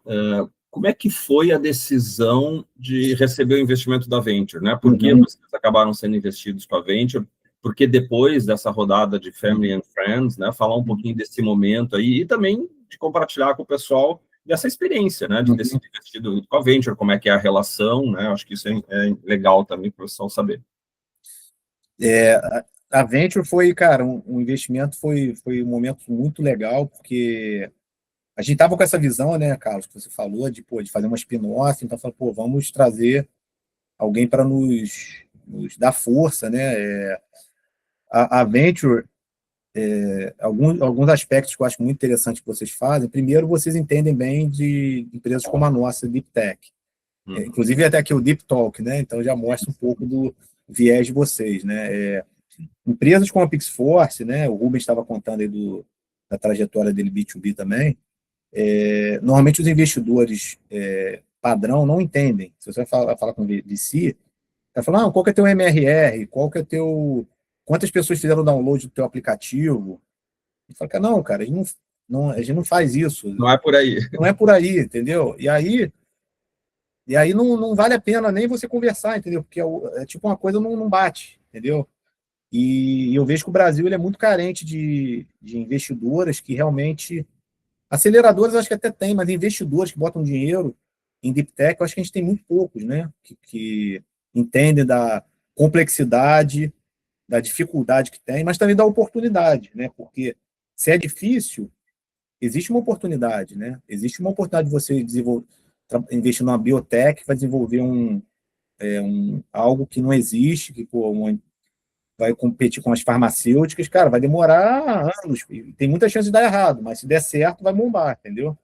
Speaker 1: como é que foi a decisão de receber o investimento da Venture, né? Por que vocês acabaram sendo investidos com a Venture? Porque depois dessa rodada de Family and Friends, né, falar um pouquinho desse momento aí, e também de compartilhar com o pessoal dessa experiência, né, de ter sido investido com a Venture, como é que é a relação, né, acho que isso é legal também para o pessoal saber.
Speaker 2: A Venture foi, cara, um investimento, foi um momento muito legal, porque a gente estava com essa visão, né, Carlos, que você falou, de fazer uma spin-off, então falou, pô, vamos trazer alguém para nos dar força, né? A Venture, alguns aspectos que eu acho muito interessante que vocês fazem. Primeiro, vocês entendem bem de empresas como a nossa, Deep Tech. Inclusive até aqui o Deep Talk, né? Então já mostra um pouco do viés de vocês, né? Empresas como a Pixforce, né? O Rubens estava contando aí da trajetória dele B2B também. Normalmente os investidores padrão não entendem. Se você vai falar com o VC, vai falar, qual que é teu MRR? Qual que é quantas pessoas fizeram download do teu aplicativo? E fala, não, cara, a gente não faz isso.
Speaker 1: Não é por aí.
Speaker 2: Não é por aí, entendeu? E aí não vale a pena nem você conversar, entendeu? Porque tipo uma coisa não bate, entendeu? E eu vejo que o Brasil ele é muito carente de investidoras que realmente... Aceleradoras acho que até tem, mas investidores que botam dinheiro em Deep Tech, eu acho que a gente tem muito poucos, né? Que entendem da complexidade, da dificuldade que tem, mas também da oportunidade, né? Porque se é difícil, existe uma oportunidade, né? Existe uma oportunidade de você investir numa biotech, vai desenvolver algo que não existe, que vai competir com as farmacêuticas, cara, vai demorar anos, tem muita chance de dar errado, mas se der certo, vai bombar, entendeu?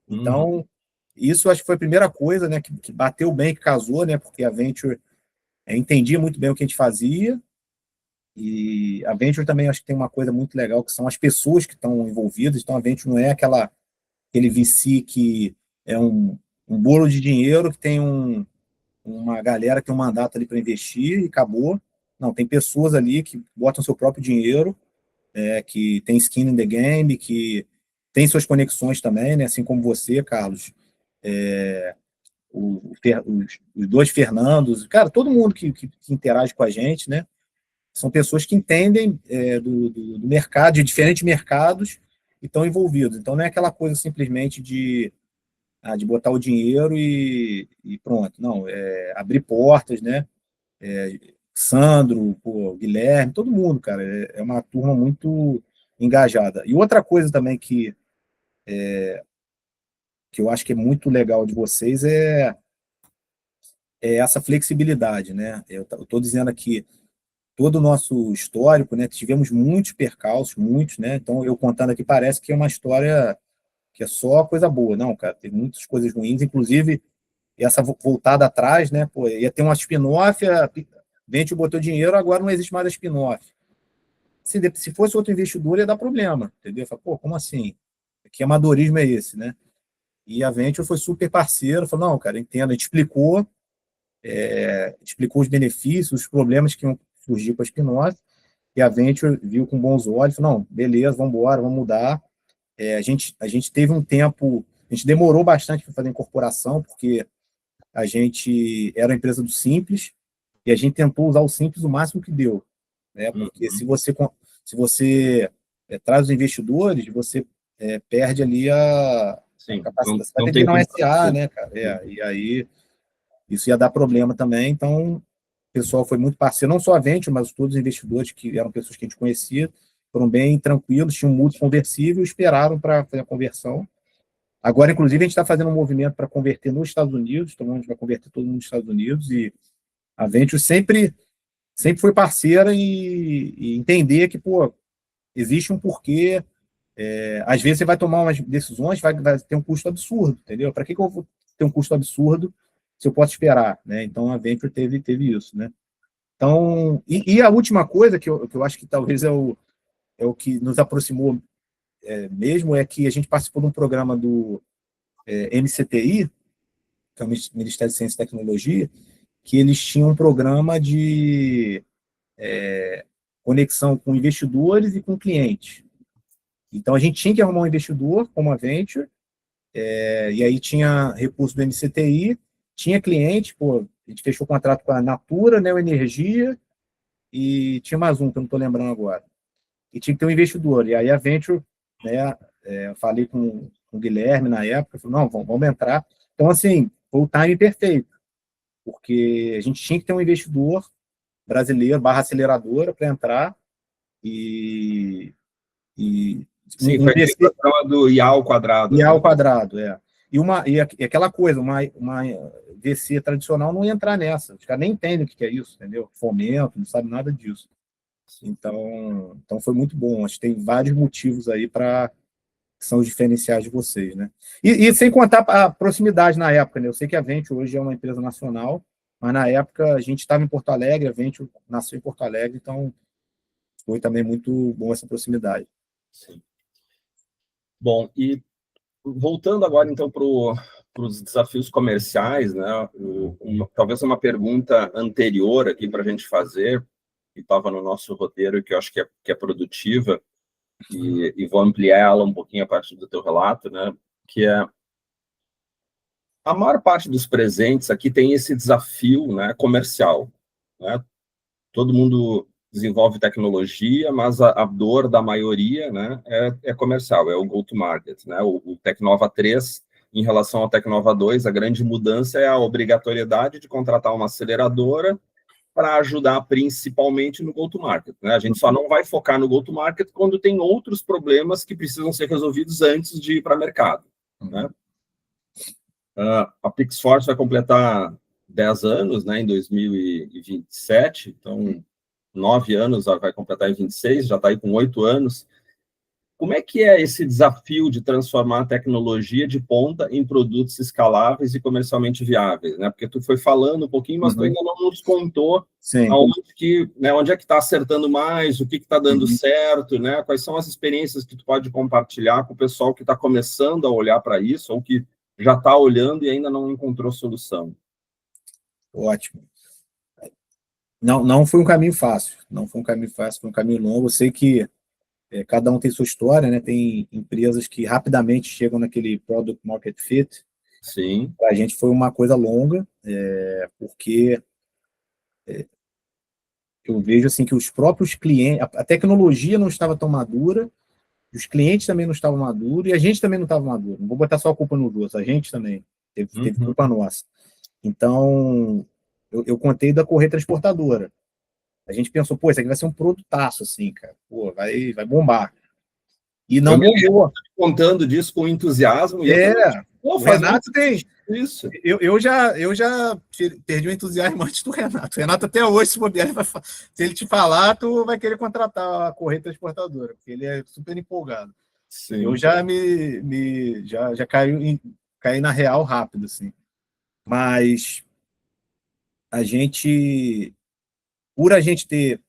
Speaker 2: Então, isso acho que foi a primeira coisa, né, que bateu bem, que casou, né, porque a Venture entendia muito bem o que a gente fazia, e a Venture também acho que tem uma coisa muito legal, que são as pessoas que estão envolvidas. Então a Venture não é aquele VC que é um bolo de dinheiro, que tem uma galera que tem um mandato ali para investir e acabou. Não, tem pessoas ali que botam seu próprio dinheiro, que tem skin in the game, que tem suas conexões também, né? Assim como você, Carlos, os dois Fernandos, cara, todo mundo que interage com a gente, né? São pessoas que entendem do mercado, de diferentes mercados, e estão envolvidos. Então não é aquela coisa simplesmente de botar o dinheiro e pronto. Não, abrir portas, né? Sandro, Guilherme, todo mundo, cara. É uma turma muito engajada. E outra coisa também que eu acho que é muito legal de vocês é essa flexibilidade, né? Eu estou dizendo aqui todo o nosso histórico, né? Tivemos muitos percalços, muitos, né? Então, eu contando aqui, parece que é uma história que é só coisa boa. Não, cara, tem muitas coisas ruins, inclusive essa voltada atrás, né? Pô, ia ter uma spin-off, a Venture botou dinheiro, agora não existe mais a spin-off. Se fosse outro investidor, ia dar problema, entendeu? Fala, pô, como assim? Que amadorismo é esse, né? E a Venture foi super parceira, falou, não, cara, entendo, a gente explicou os benefícios, os problemas que iam surgir com a spin-off, e a Venture viu com bons olhos, falou, não, beleza, vamos embora, vamos mudar. A gente teve um tempo, a gente demorou bastante para fazer a incorporação, porque a gente era uma empresa do Simples, e a gente tentou usar o Simples o máximo que deu, né? Porque se você traz os investidores, você perde ali a capacidade. Você vai ter que virar um SA, né, cara? E aí isso ia dar problema também, então o pessoal foi muito parceiro, não só a Venture, mas todos os investidores que eram pessoas que a gente conhecia, foram bem tranquilos, tinham um mútuo conversível, esperaram para fazer a conversão. Agora, inclusive, a gente está fazendo um movimento para converter nos Estados Unidos, então a gente vai converter todo mundo nos Estados Unidos, e a Venture sempre foi parceira e entender que, pô, existe um porquê. Às vezes você vai tomar umas decisões, vai ter um custo absurdo, entendeu? Para que eu vou ter um custo absurdo se eu posso esperar, né? Então a Venture teve isso, né? Então, e a última coisa que eu acho que talvez é o que nos aproximou mesmo, é que a gente participou de um programa do MCTI, que é o Ministério de Ciência e Tecnologia, que eles tinham um programa de conexão com investidores e com clientes. Então, a gente tinha que arrumar um investidor, como a Venture, e aí tinha recurso do MCTI, tinha cliente, pô, a gente fechou contrato com a Natura, Neoenergia, e tinha mais um, que eu não estou lembrando agora. E tinha que ter um investidor. E aí a Venture, né, eu falei com o Guilherme na época, falou, não, vamos entrar. Então, assim, foi o time perfeito, porque a gente tinha que ter um investidor brasileiro, /aceleradora, para entrar, e
Speaker 1: sim, foi aquele programa do IA ao quadrado.
Speaker 2: IA ao quadrado, E aquela coisa, uma VC tradicional não ia entrar nessa. Os caras nem entendem o que é isso, entendeu? Fomento, não sabe nada disso. Então foi muito bom. Acho que tem vários motivos aí para que são os diferenciais de vocês, né? E sem contar a proximidade na época, né? Eu sei que a Venture hoje é uma empresa nacional, mas na época a gente estava em Porto Alegre, a Venture nasceu em Porto Alegre, então foi também muito bom essa proximidade.
Speaker 1: Sim. Bom, e voltando agora, então, para os desafios comerciais, né? Talvez uma pergunta anterior aqui para a gente fazer, que estava no nosso roteiro e que eu acho que é produtiva, e vou ampliar ela um pouquinho a partir do teu relato, né? Que é a maior parte dos presentes aqui tem esse desafio, né, comercial, né? Todo mundo desenvolve tecnologia, mas a dor da maioria, né, é comercial, é o go-to-market, né? O Tecnova 3, em relação ao Tecnova 2, a grande mudança é a obrigatoriedade de contratar uma aceleradora para ajudar principalmente no go-to-market, né? A gente só não vai focar no go-to-market quando tem outros problemas que precisam ser resolvidos antes de ir para o mercado, né? A Pixforce vai completar 10 anos, né, em 2027, então 9 anos, vai completar em 26, já está aí com 8 anos. Como é que é esse desafio de transformar a tecnologia de ponta em produtos escaláveis e comercialmente viáveis, né? Porque tu foi falando um pouquinho, mas tu ainda não nos contou onde é que está acertando mais, o que está dando certo, né? Quais são as experiências que tu pode compartilhar com o pessoal que está começando a olhar para isso, ou que já está olhando e ainda não encontrou solução?
Speaker 2: Ótimo. Não foi um caminho fácil, foi um caminho longo. Eu sei que cada um tem sua história, né? Tem empresas que rapidamente chegam naquele product market fit.
Speaker 1: Sim.
Speaker 2: Para a gente foi uma coisa longa, porque eu vejo assim que os próprios clientes, a tecnologia não estava tão madura, os clientes também não estavam maduros e a gente também não estava maduro. Não vou botar só a culpa nos outros, a gente também teve culpa nossa. Então, eu contei da Correia Transportadora. A gente pensou, pô, isso aqui vai ser um produtaço, assim, cara. Pô, vai bombar. E não bombou.
Speaker 1: Contando disso com entusiasmo.
Speaker 2: O Renato tem...
Speaker 1: Isso.
Speaker 2: Eu já perdi o entusiasmo antes do Renato. O Renato até hoje, se ele te falar, tu vai querer contratar a Correia Transportadora, porque ele é super empolgado.
Speaker 1: Sim.
Speaker 2: Eu já já caí na real rápido, assim. Mas por a gente ter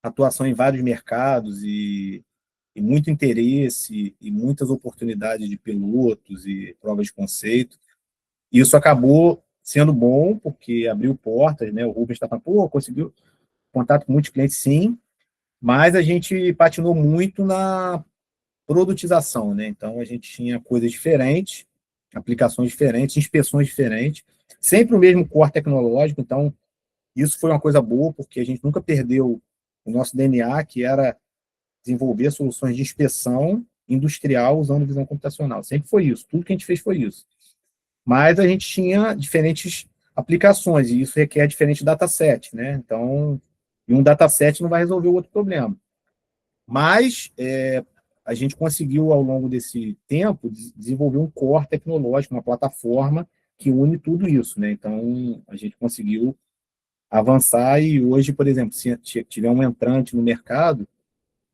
Speaker 2: atuação em vários mercados e muito interesse e muitas oportunidades de pilotos e provas de conceito, isso acabou sendo bom, porque abriu portas, né? O Rubens está falando, pô, conseguiu contato com muitos clientes, sim, mas a gente patinou muito na produtização, né? Então, a gente tinha coisas diferentes, aplicações diferentes, inspeções diferentes, sempre o mesmo core tecnológico, então isso foi uma coisa boa, porque a gente nunca perdeu o nosso DNA, que era desenvolver soluções de inspeção industrial usando visão computacional. Sempre foi isso, tudo que a gente fez foi isso. Mas a gente tinha diferentes aplicações, e isso requer diferente dataset, né? Então, um dataset não vai resolver o outro problema. Mas a gente conseguiu, ao longo desse tempo, desenvolver um core tecnológico, uma plataforma que une tudo isso, né? Então, a gente conseguiu avançar e hoje, por exemplo, se tiver um entrante no mercado,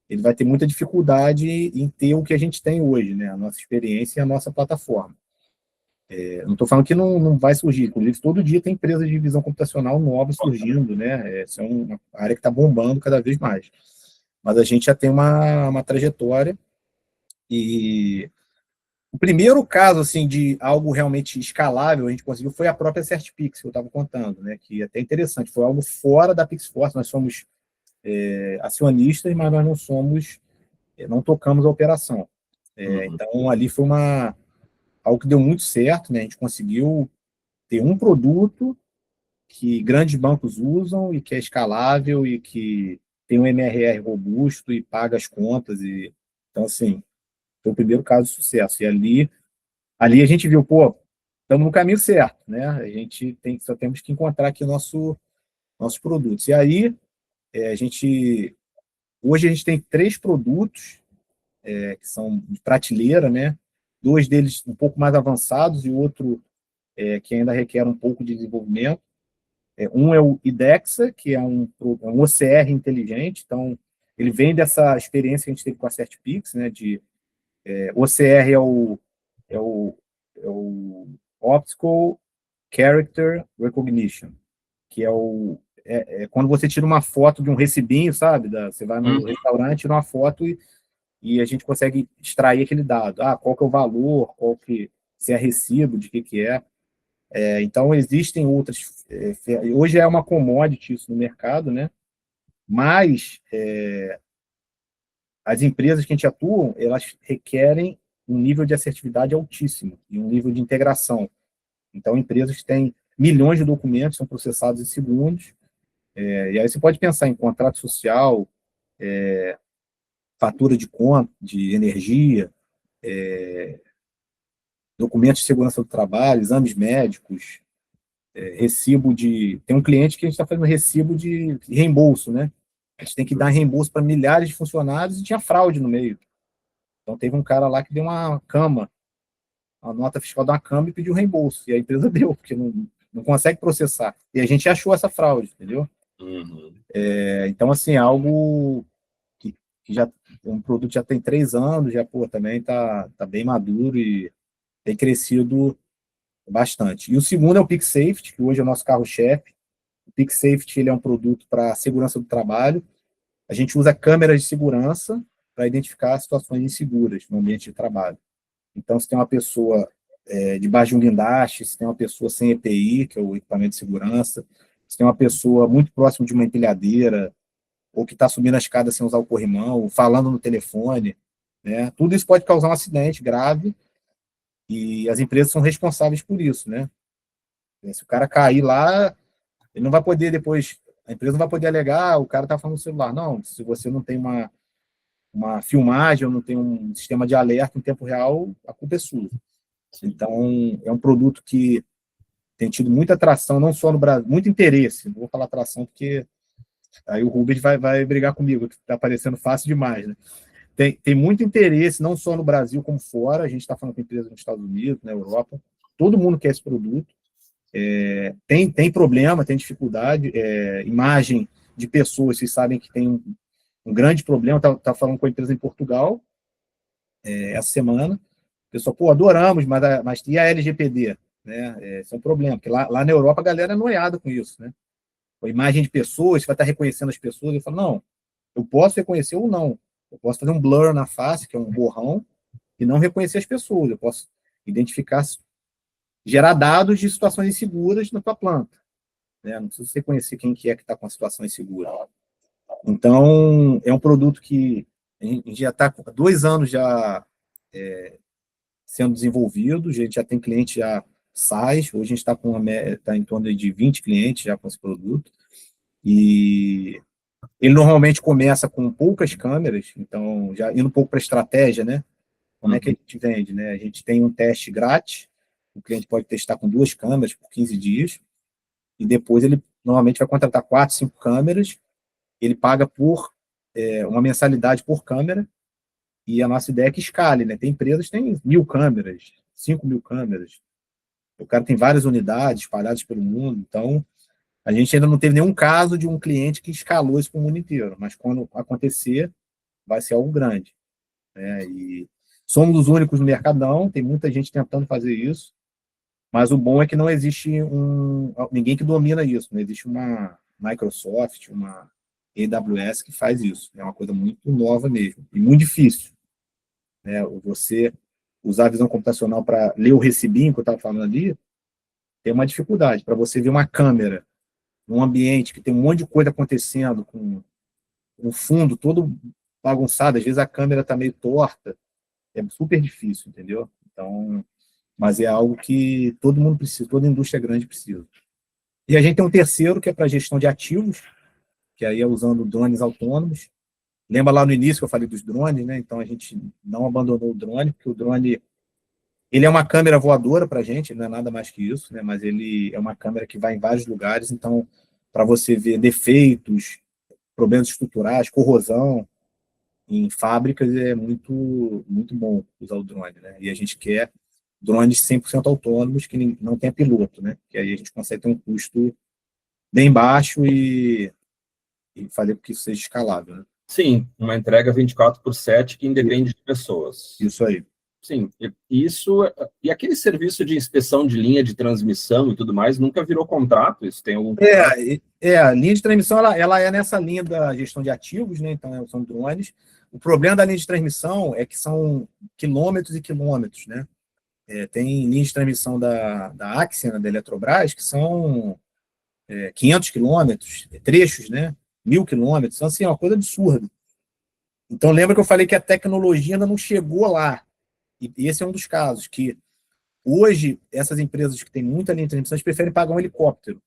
Speaker 2: ele vai ter muita dificuldade em ter o que a gente tem hoje, né? A nossa experiência e a nossa plataforma. Não estou falando que não vai surgir, inclusive todo dia tem empresas de visão computacional novas surgindo, né? Essa é uma área que está bombando cada vez mais. Mas a gente já tem uma trajetória e o primeiro caso assim, de algo realmente escalável a gente conseguiu foi a própria CertPix, que eu estava contando, né? Que é até interessante, foi algo fora da Pixforce, nós somos acionistas, mas nós não tocamos a operação. Então, ali foi algo que deu muito certo, né? A gente conseguiu ter um produto que grandes bancos usam e que é escalável e que tem um MRR robusto e paga as contas. Então, assim, foi o primeiro caso de sucesso. E ali a gente viu, pô, estamos no caminho certo, né? A gente só temos que encontrar aqui nossos produtos. E aí, hoje a gente tem 3 produtos que são de prateleira, né? 2 deles um pouco mais avançados e outro que ainda requer um pouco de desenvolvimento. Um é o IDEXA, que é um OCR inteligente, então ele vem dessa experiência que a gente teve com a CertPix, né? De OCR é o Optical Character Recognition, que é quando você tira uma foto de um recibinho, sabe? Você vai no restaurante, tira uma foto e a gente consegue extrair aquele dado. Qual que é o valor, se é recibo, de que é. Então, existem outras... hoje é uma commodity isso no mercado, né? Mas as empresas que a gente atua, elas requerem um nível de assertividade altíssimo e um nível de integração. Então, empresas que têm milhões de documentos, são processados em segundos, e aí você pode pensar em contrato social, fatura de conta, de energia, documentos de segurança do trabalho, exames médicos, recibo de... Tem um cliente que a gente está fazendo recibo de reembolso, né? A gente tem que dar reembolso para milhares de funcionários e tinha fraude no meio. Então, teve um cara lá que deu uma cama, a nota fiscal de uma cama e pediu reembolso. E a empresa deu, porque não consegue processar. E a gente achou essa fraude, entendeu? Então, assim, é algo que já... Um produto já tem 3 anos, já, também tá bem maduro e tem crescido bastante. E o segundo é o PicSafety, que hoje é o nosso carro-chefe. O PicSafety, ele é um produto para segurança do trabalho. A gente usa câmeras de segurança para identificar situações inseguras no ambiente de trabalho. Então, se tem uma pessoa debaixo de um guindaste, se tem uma pessoa sem EPI, que é o equipamento de segurança, se tem uma pessoa muito próximo de uma empilhadeira, ou que está subindo a escada sem usar o corrimão, falando no telefone, né? Tudo isso pode causar um acidente grave e as empresas são responsáveis por isso, né? Se o cara cair lá, ele não vai poder depois... A empresa não vai poder alegar, o cara está falando no celular. Não, se você não tem uma filmagem ou não tem um sistema de alerta em tempo real, a culpa é sua. Então, é um produto que tem tido muita atração, não só no Brasil, muito interesse. Não vou falar atração, porque aí o Rubens vai brigar comigo, que está parecendo fácil demais, né? Tem muito interesse, não só no Brasil como fora. A gente está falando com empresas nos Estados Unidos, na Europa. Todo mundo quer esse produto. Tem problema, tem dificuldade. Imagem de pessoas, vocês sabem que tem um grande problema. Tá falando com a empresa em Portugal essa semana. O pessoal, adoramos, mas e a LGPD? Né? Esse é um problema, porque lá na Europa a galera é noiada com isso, né? A imagem de pessoas, você vai estar reconhecendo as pessoas. Eu falo, não, eu posso reconhecer ou não. Eu posso fazer um blur na face, que é um borrão, e não reconhecer as pessoas. Eu posso identificar, gerar dados de situações inseguras na tua planta. Né? Não precisa você conhecer quem que está com a situação insegura. Então, é um produto que a gente já está há 2 anos já sendo desenvolvido, a gente já tem cliente já SaaS, hoje a gente está em torno de 20 clientes já com esse produto, e ele normalmente começa com poucas câmeras, então, já indo um pouco para a estratégia, né? Como é que a gente vende, né? A gente tem um teste grátis, o cliente pode testar com 2 câmeras por 15 dias, e depois ele normalmente vai contratar 4, 5 câmeras, ele paga por uma mensalidade por câmera, e a nossa ideia é que escale, né? Tem empresas que têm 1.000 câmeras, 5.000 câmeras, o cara tem várias unidades espalhadas pelo mundo, então a gente ainda não teve nenhum caso de um cliente que escalou isso para o mundo inteiro, mas quando acontecer, vai ser algo grande. Né? E somos os únicos no mercado, não, tem muita gente tentando fazer isso, mas o bom é que não existe ninguém que domina isso, não existe uma Microsoft, uma AWS que faz isso, é uma coisa muito nova mesmo, e muito difícil. Né? Você usar a visão computacional para ler o recibinho que eu estava falando ali, tem uma dificuldade. Para você ver uma câmera num ambiente que tem um monte de coisa acontecendo, com o fundo todo bagunçado, às vezes a câmera está meio torta, é super difícil, entendeu? Então, mas é algo que todo mundo precisa, toda indústria grande precisa. E a gente tem um terceiro, que é para gestão de ativos, que aí é usando drones autônomos. Lembra lá no início que eu falei dos drones, né? Então a gente não abandonou o drone, porque o drone ele é uma câmera voadora para a gente, não é nada mais que isso, né? Mas ele é uma câmera que vai em vários lugares, então para você ver defeitos, problemas estruturais, corrosão em fábricas, é muito, muito bom usar o drone, né? E a gente quer drones 100% autônomos que não tenha piloto, né? Que aí a gente consegue ter um custo bem baixo e fazer com que isso seja escalável, né?
Speaker 1: Sim, uma entrega 24/7 que independe de pessoas.
Speaker 2: Isso aí.
Speaker 1: Sim, isso. E aquele serviço de inspeção de linha de transmissão e tudo mais, nunca virou contrato? Isso tem algum contrato?
Speaker 2: A linha de transmissão, ela é nessa linha da gestão de ativos, né? Então, são drones. O problema da linha de transmissão é que são quilômetros e quilômetros, né? Tem linha de transmissão da Axian, da Eletrobras, que são 500 quilômetros, trechos, né? 1.000 quilômetros. Então, assim, é uma coisa absurda. Então, lembra que eu falei que a tecnologia ainda não chegou lá. E esse é um dos casos que, hoje, essas empresas que têm muita linha de transmissão, eles preferem pagar um helicóptero.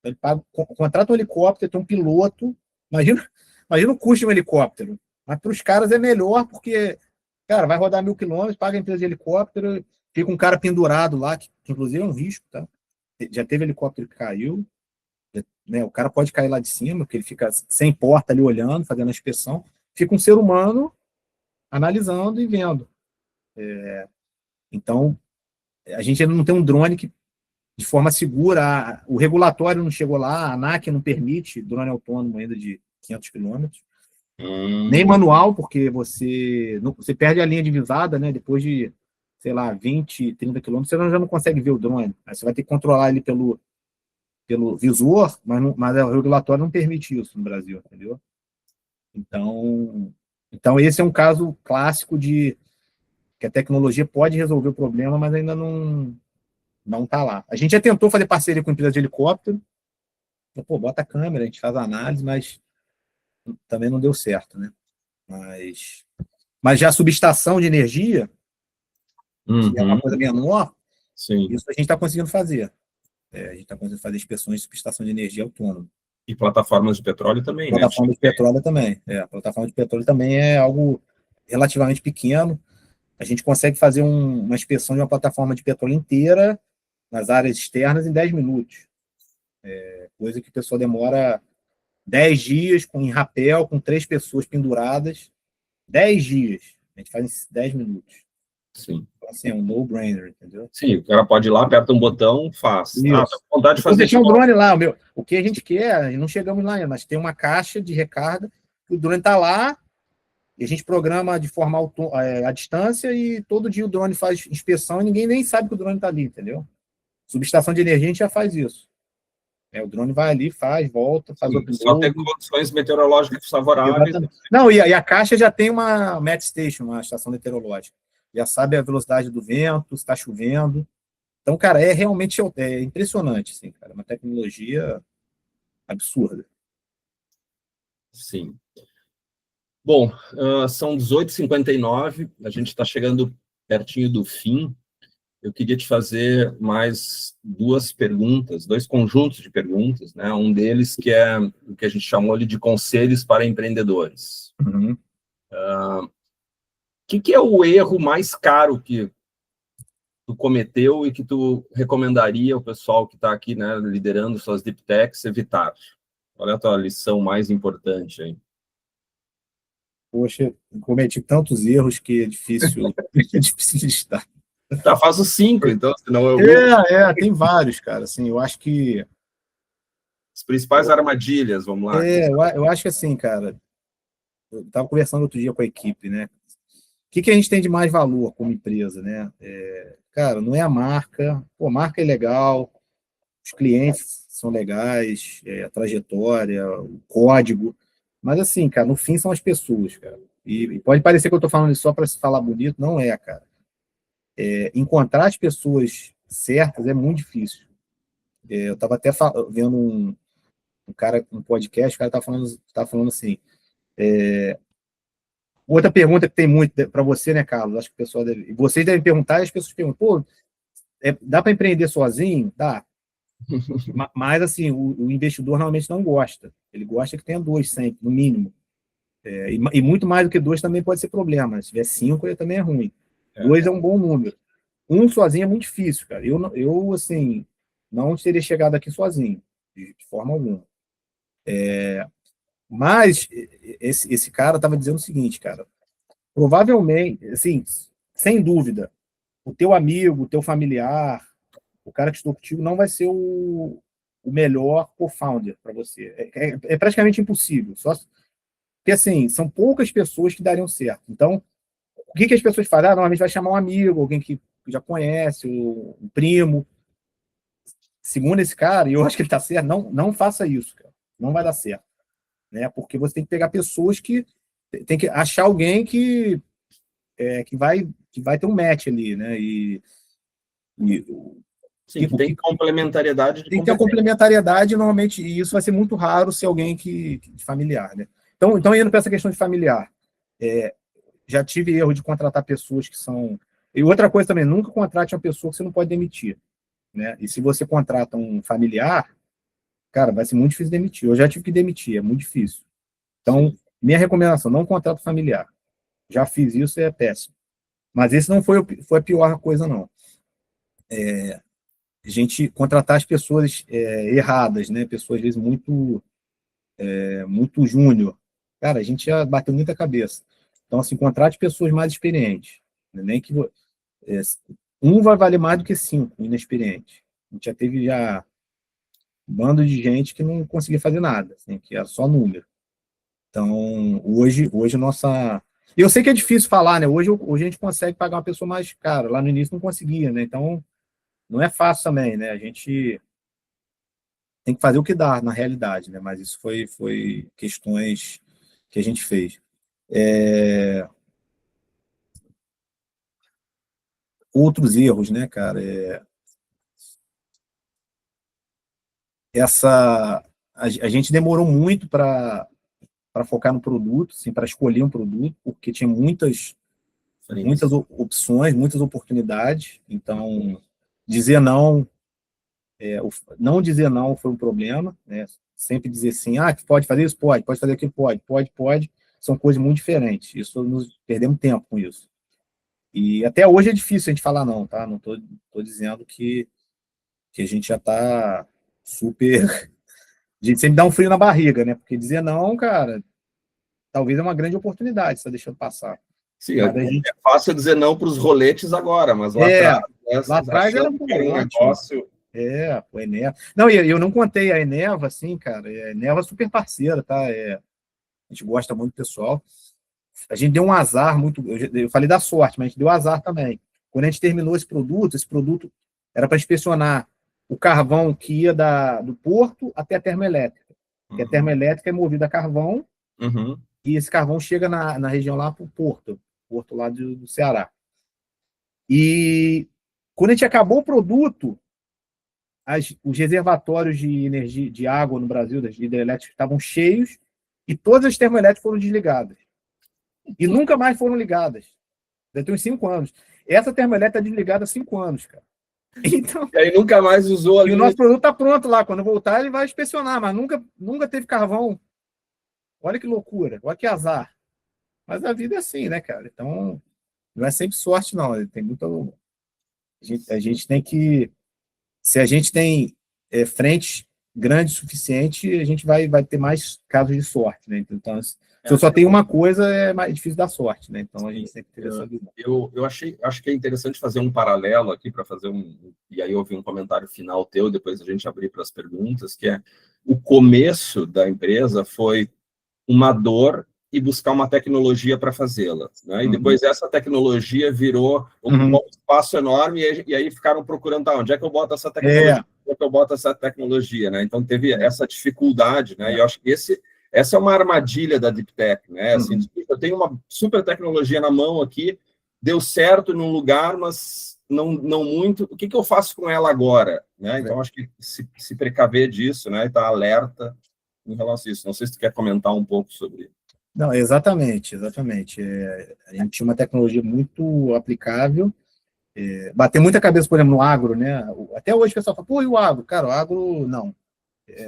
Speaker 2: Ele contrata um helicóptero, tem um piloto. Imagina o custo de um helicóptero. Mas para os caras é melhor, porque, cara, vai rodar 1.000 quilômetros, paga a empresa de helicóptero, fica um cara pendurado lá, que inclusive é um risco, tá? Já teve helicóptero que caiu, né? O cara pode cair lá de cima, porque ele fica sem porta ali olhando, fazendo a inspeção. Fica um ser humano analisando e vendo. Então, a gente ainda não tem um drone que, de forma segura, o regulatório não chegou lá, a ANAC não permite drone autônomo ainda de 500 quilômetros, nem manual, porque você perde a linha divisada, né? Depois de, sei lá, 20, 30 quilômetros, você já não consegue ver o drone. Aí você vai ter que controlar ele pelo visor, mas o regulatório não permite isso no Brasil, entendeu? Então esse é um caso clássico de que a tecnologia pode resolver o problema, mas ainda não está lá. A gente já tentou fazer parceria com empresa de helicóptero, bota a câmera, a gente faz a análise, mas também não deu certo, né? Mas já a subestação de energia, que é uma coisa menor,
Speaker 1: Sim.
Speaker 2: isso a gente está conseguindo fazer. A gente está conseguindo fazer inspeções de subestação de energia autônoma.
Speaker 1: E plataformas de petróleo também,
Speaker 2: plataforma de petróleo também. A plataforma de petróleo também é algo relativamente pequeno. A gente consegue fazer uma inspeção de uma plataforma de petróleo inteira nas áreas externas em 10 minutos. Coisa que a pessoa demora 10 dias em rapel, com 3 pessoas penduradas. 10 dias. A gente faz em 10 minutos.
Speaker 1: Sim.
Speaker 2: Então, assim, é um no-brainer, entendeu?
Speaker 1: Sim, o cara pode ir lá, aperta um botão, faz.
Speaker 2: Isso.
Speaker 1: Tá com vontade de fazer
Speaker 2: deixar um drone lá, o que a gente quer, não chegamos lá ainda, mas tem uma caixa de recarga, o drone está lá, e a gente programa de forma à distância, e todo dia o drone faz inspeção e ninguém nem sabe que o drone está ali, entendeu? Subestação de energia a gente já faz isso. O drone vai ali, volta, faz upload.
Speaker 1: Só ter condições meteorológicas favoráveis.
Speaker 2: Exatamente. Não, e a caixa já tem uma Met Station, uma estação meteorológica. Já sabe a velocidade do vento, se está chovendo. Então, cara, realmente impressionante, assim, cara. Uma tecnologia absurda.
Speaker 1: Sim. Bom, são 18h59, a gente está chegando pertinho do fim. Eu queria te fazer mais 2 perguntas, 2 conjuntos de perguntas, né? Um deles que é o que a gente chamou ali de conselhos para empreendedores.
Speaker 2: Uhum.
Speaker 1: Que é o erro mais caro que tu cometeu e que tu recomendaria ao pessoal que está aqui, né, liderando suas deep techs evitar? Qual é a tua lição mais importante aí?
Speaker 2: Poxa, eu cometi tantos erros que é difícil, de estar.
Speaker 1: Tá, faz os 5, então, senão eu...
Speaker 2: tem vários, cara. Assim, eu acho que...
Speaker 1: As principais armadilhas, vamos lá.
Speaker 2: Eu acho que assim, cara, eu estava conversando outro dia com a equipe, né? O que a gente tem de mais valor como empresa, né? Cara, não é a marca. Marca é legal, os clientes são legais, a trajetória, o código. Mas assim, cara, no fim são as pessoas, cara. E pode parecer que eu estou falando isso só para se falar bonito, não é, cara. Encontrar as pessoas certas é muito difícil. Eu estava até vendo um cara, um podcast, o cara tá falando assim. Outra pergunta que tem muito para você, né, Carlos? Acho que o pessoal deve. Vocês devem perguntar e as pessoas perguntam: dá para empreender sozinho? Dá. Mas, assim, o investidor normalmente não gosta. Ele gosta que tenha 2 sempre, no mínimo. E muito mais do que 2 também pode ser problema. Se tiver 5, ele também é ruim. 2 é um bom número. 1 sozinho é muito difícil, cara. Eu assim, não teria chegado aqui sozinho, de forma alguma. Mas esse cara estava dizendo o seguinte, cara. Provavelmente, assim, sem dúvida, o teu amigo, o teu familiar, o cara que estou contigo não vai ser o melhor co-founder para você. É praticamente impossível. Porque, assim, são poucas pessoas que dariam certo. Então, o que as pessoas fazem? Normalmente vai chamar um amigo, alguém que já conhece, um primo. Segundo esse cara, e eu acho que ele está certo, não faça isso, cara. Não vai dar certo. Né? Porque você tem que pegar pessoas que... Tem que achar alguém que vai ter um match ali, né?
Speaker 1: Sim, que tem complementariedade de
Speaker 2: tem que ter uma complementariedade, normalmente, e isso vai ser muito raro se alguém de familiar, né? Então indo para essa questão de familiar, já tive erro de contratar pessoas que são... E outra coisa também, nunca contrate uma pessoa que você não pode demitir, né? E se você contrata um familiar, cara, vai ser muito difícil demitir. Eu já tive que demitir, é muito difícil. Então, minha recomendação, não contrato familiar. Já fiz isso, é péssimo. Mas esse não foi a pior coisa, não. A gente contratar as pessoas erradas, né? Pessoas, às vezes, muito júnior. Cara, a gente já bateu muita cabeça. Então, assim, contrate pessoas mais experientes. Né? Nem que um vai valer mais do que 5 inexperientes. A gente já teve um bando de gente que não conseguia fazer nada, assim, que era só número. Então, hoje nossa... E eu sei que é difícil falar, né? Hoje a gente consegue pagar uma pessoa mais cara. Lá no início não conseguia, né? Então, não é fácil também, né? A gente tem que fazer o que dá na realidade, né? Mas isso foi questões que a gente fez. Outros erros, né, cara? A gente demorou muito para focar no produto, assim, para escolher um produto, porque tinha muitas opções, muitas oportunidades. Então, dizer não, não dizer não foi um problema, né? Sempre dizer sim, pode fazer isso? Pode fazer aquilo? Pode. São coisas muito diferentes. Isso, nós perdemos tempo com isso. E até hoje é difícil a gente falar não, tá? Não estou dizendo que a gente já está super... A gente sempre dá um frio na barriga, né? Porque dizer não, cara, talvez é uma grande oportunidade, você está deixando passar.
Speaker 1: Sim, é fácil dizer não para os roletes agora, mas lá
Speaker 2: atrás era um negócio. O Eneva. Não, eu não contei a Eneva, assim, cara. A Eneva é super parceira, tá? A gente gosta muito do pessoal. A gente deu um azar muito. Eu falei da sorte, mas a gente deu azar também. Quando a gente terminou esse produto era para inspecionar o carvão que ia do porto até a termoelétrica. Porque a termoelétrica é movida a carvão, e esse carvão chega na região lá para o porto lá do Ceará. E quando a gente acabou o produto, os reservatórios de energia, de água no Brasil, das hidrelétricas, estavam cheios e todas as termoelétricas foram desligadas. E nunca mais foram ligadas. Já tem uns 5 anos. Essa termoelétrica está desligada há 5 anos, cara. Então,
Speaker 1: e aí nunca mais usou ali.
Speaker 2: E o nosso produto está pronto lá. Quando voltar, ele vai inspecionar, mas nunca teve carvão. Olha que loucura, olha que azar. Mas a vida é assim, né, cara? Então, não é sempre sorte, não. Tem muito... A gente tem que... Se a gente tem frente grande o suficiente, a gente vai ter mais casos de sorte, né? Então, se eu só tenho uma coisa, é mais difícil dar sorte, né? Então, a gente tem que ter essa visão.
Speaker 1: Eu acho que é interessante fazer um paralelo aqui, para fazer e aí eu ouvi um comentário final teu, depois a gente abrir para as perguntas, que é o começo da empresa foi uma dor e buscar uma tecnologia para fazê-la, né? E depois essa tecnologia ocupou um espaço enorme, e aí ficaram procurando, onde é que eu boto essa tecnologia? Onde é que eu boto essa tecnologia, né? Então teve essa dificuldade, né? E eu acho que essa é uma armadilha da Deep Tech, né? Assim, eu tenho uma super tecnologia na mão aqui, deu certo num lugar, mas não muito. O que eu faço com ela agora, né? Então acho que se precaver disso, né? E estar alerta em relação a isso. Não sei se tu quer comentar um pouco sobre isso.
Speaker 2: Não, exatamente. A gente tinha uma tecnologia muito aplicável, bater muita cabeça, por exemplo, no agro, né? Até hoje o pessoal fala, pô, e o agro? Cara, o agro, não.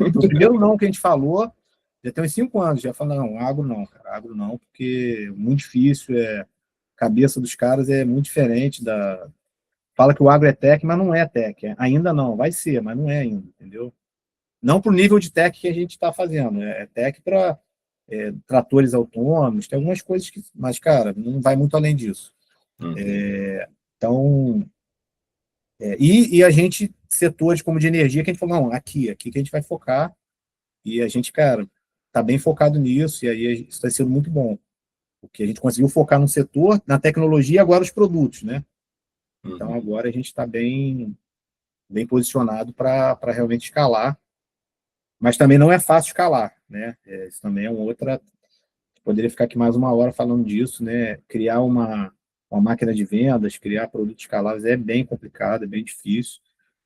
Speaker 2: O primeiro não que a gente falou, já tem uns 5 anos, já fala, não, agro não, cara, agro não, porque é muito difícil, a cabeça dos caras é muito diferente Fala que o agro é tech, mas não é tech. Ainda não, vai ser, mas não é ainda, entendeu? Não para o nível de tech que a gente está fazendo, é tech para tratores autônomos, tem algumas coisas que... Mas, cara, não vai muito além disso. Então... E a gente, setores como de energia, que a gente falou, não, aqui que a gente vai focar, e a gente, cara, tá bem focado nisso, e aí isso tem sido muito bom, porque a gente conseguiu focar no setor, na tecnologia e agora os produtos, né? Então agora a gente está bem posicionado para realmente escalar, mas também não é fácil escalar, né? Isso também é uma outra. Poderia ficar aqui mais uma hora falando disso, né? Criar uma máquina de vendas, criar produtos escaláveis é bem complicado, é bem difícil,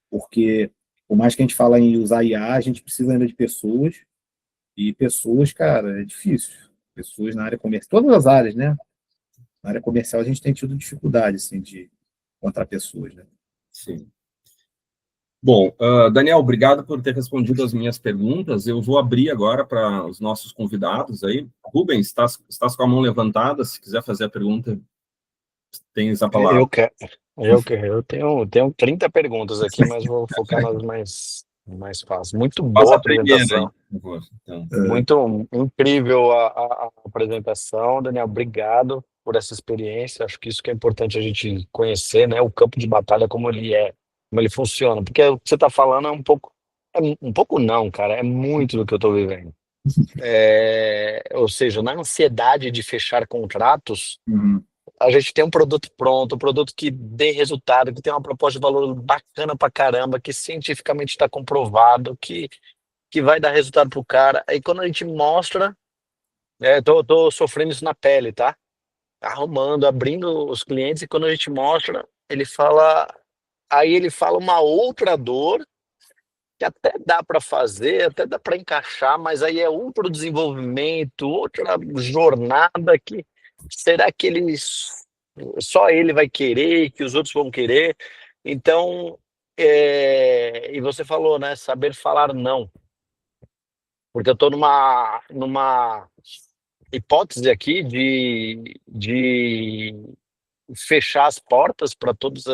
Speaker 2: porque por mais que a gente fala em usar IA, a gente precisa ainda de pessoas, e pessoas, cara, é difícil. Pessoas na área comercial, todas as áreas, né? Na área comercial a gente tem tido dificuldade, assim, de encontrar pessoas, né?
Speaker 1: Sim. Bom, Daniel, obrigado por ter respondido as minhas perguntas. Eu vou abrir agora para os nossos convidados aí. Rubens, estás com a mão levantada? Se quiser fazer a pergunta, tens a palavra.
Speaker 4: Eu tenho 30 perguntas aqui, mas vou focar nas mais fáceis. Muito
Speaker 1: Faz
Speaker 4: boa
Speaker 1: a primeira aí,
Speaker 4: apresentação.
Speaker 1: por favor. Então,
Speaker 4: Muito incrível a apresentação, Daniel. Obrigado por essa experiência. Acho que isso que é importante a gente conhecer, né? O campo de batalha, como ele é, como ele funciona. Porque o que você está falando é um pouco não, cara. É muito do que eu estou vivendo. Ou seja, na ansiedade de fechar contratos,
Speaker 2: Uhum.
Speaker 4: a gente tem um produto pronto, um produto que dê resultado, que tem uma proposta de valor bacana pra caramba, que cientificamente está comprovado, que vai dar resultado pro cara. Aí quando a gente mostra, tô sofrendo isso na pele, tá? Arrumando, abrindo os clientes, e quando a gente mostra, aí ele fala uma outra dor que até dá para fazer, até dá para encaixar, mas aí é outro desenvolvimento, outra jornada que será que só ele vai querer, que os outros vão querer? Então, e você falou, né, saber falar não, porque eu estou numa hipótese aqui de fechar as portas para todos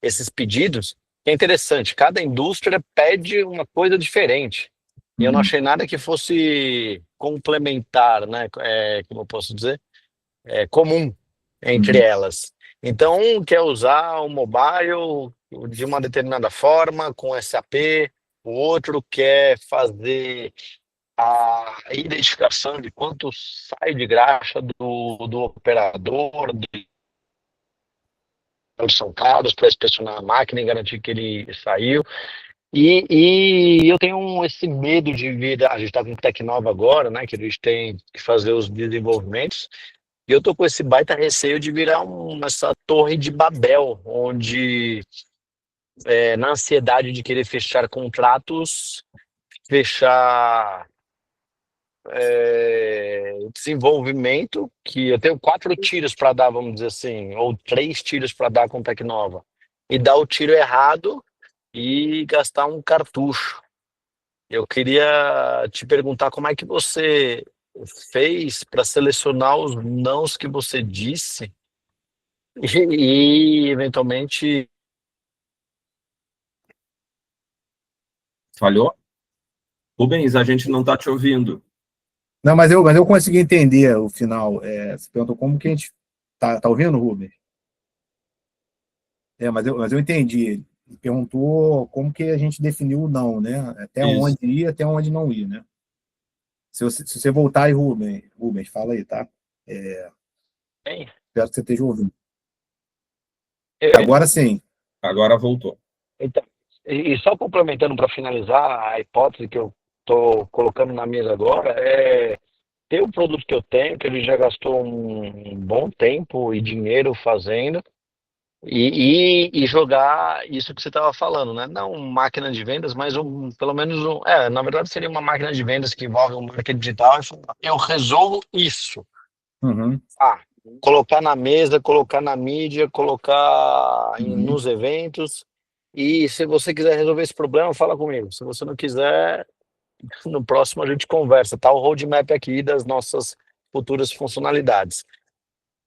Speaker 4: esses pedidos. É interessante, cada indústria pede uma coisa diferente. E eu não achei nada que fosse complementar, né? Como eu posso dizer? Comum entre elas. Então, um quer usar o mobile de uma determinada forma, com SAP, o outro quer fazer a identificação de quanto sai de graxa do operador, são caros para inspecionar a máquina e garantir que ele saiu. E eu tenho esse medo de vir. A gente está com Tecnova agora, né? Que a gente tem que fazer os desenvolvimentos. E eu tô com esse baita receio de virar essa torre de Babel, onde, na ansiedade de querer fechar contratos, fechar desenvolvimento, que eu tenho 4 tiros para dar, vamos dizer assim, ou 3 tiros para dar com Tecnova, e dar o tiro errado e gastar um cartucho. Eu queria te perguntar como é que você fez para selecionar os nãos que você disse e eventualmente.
Speaker 1: falhou? Rubens, a gente não está te ouvindo.
Speaker 2: Não, mas eu consegui entender o final. Você perguntou como que a gente. Tá ouvindo, Rubens? Mas eu entendi. Ele perguntou como que a gente definiu o não, né? Até
Speaker 1: Isso.
Speaker 2: onde ir, até onde não ir, né? Se você voltar aí, Rubens, fala aí, tá?
Speaker 4: Bem,
Speaker 2: Espero que você esteja ouvindo.
Speaker 4: eu-
Speaker 2: Agora sim.
Speaker 1: Agora voltou.
Speaker 4: então, e só complementando para finalizar a hipótese que eu estou colocando na mesa agora, ter o produto que eu tenho, que ele já gastou um bom tempo e dinheiro fazendo, e jogar isso que você estava falando, né? Não máquina de vendas, mas pelo menos na verdade seria uma máquina de vendas que envolve um marketing digital e falar, eu resolvo isso.
Speaker 2: Uhum.
Speaker 4: Colocar na mesa, colocar na mídia, colocar
Speaker 2: Uhum.
Speaker 4: nos eventos. E se você quiser resolver esse problema, fala comigo. Se você não quiser, no próximo a gente conversa. Tá o roadmap aqui das nossas futuras funcionalidades.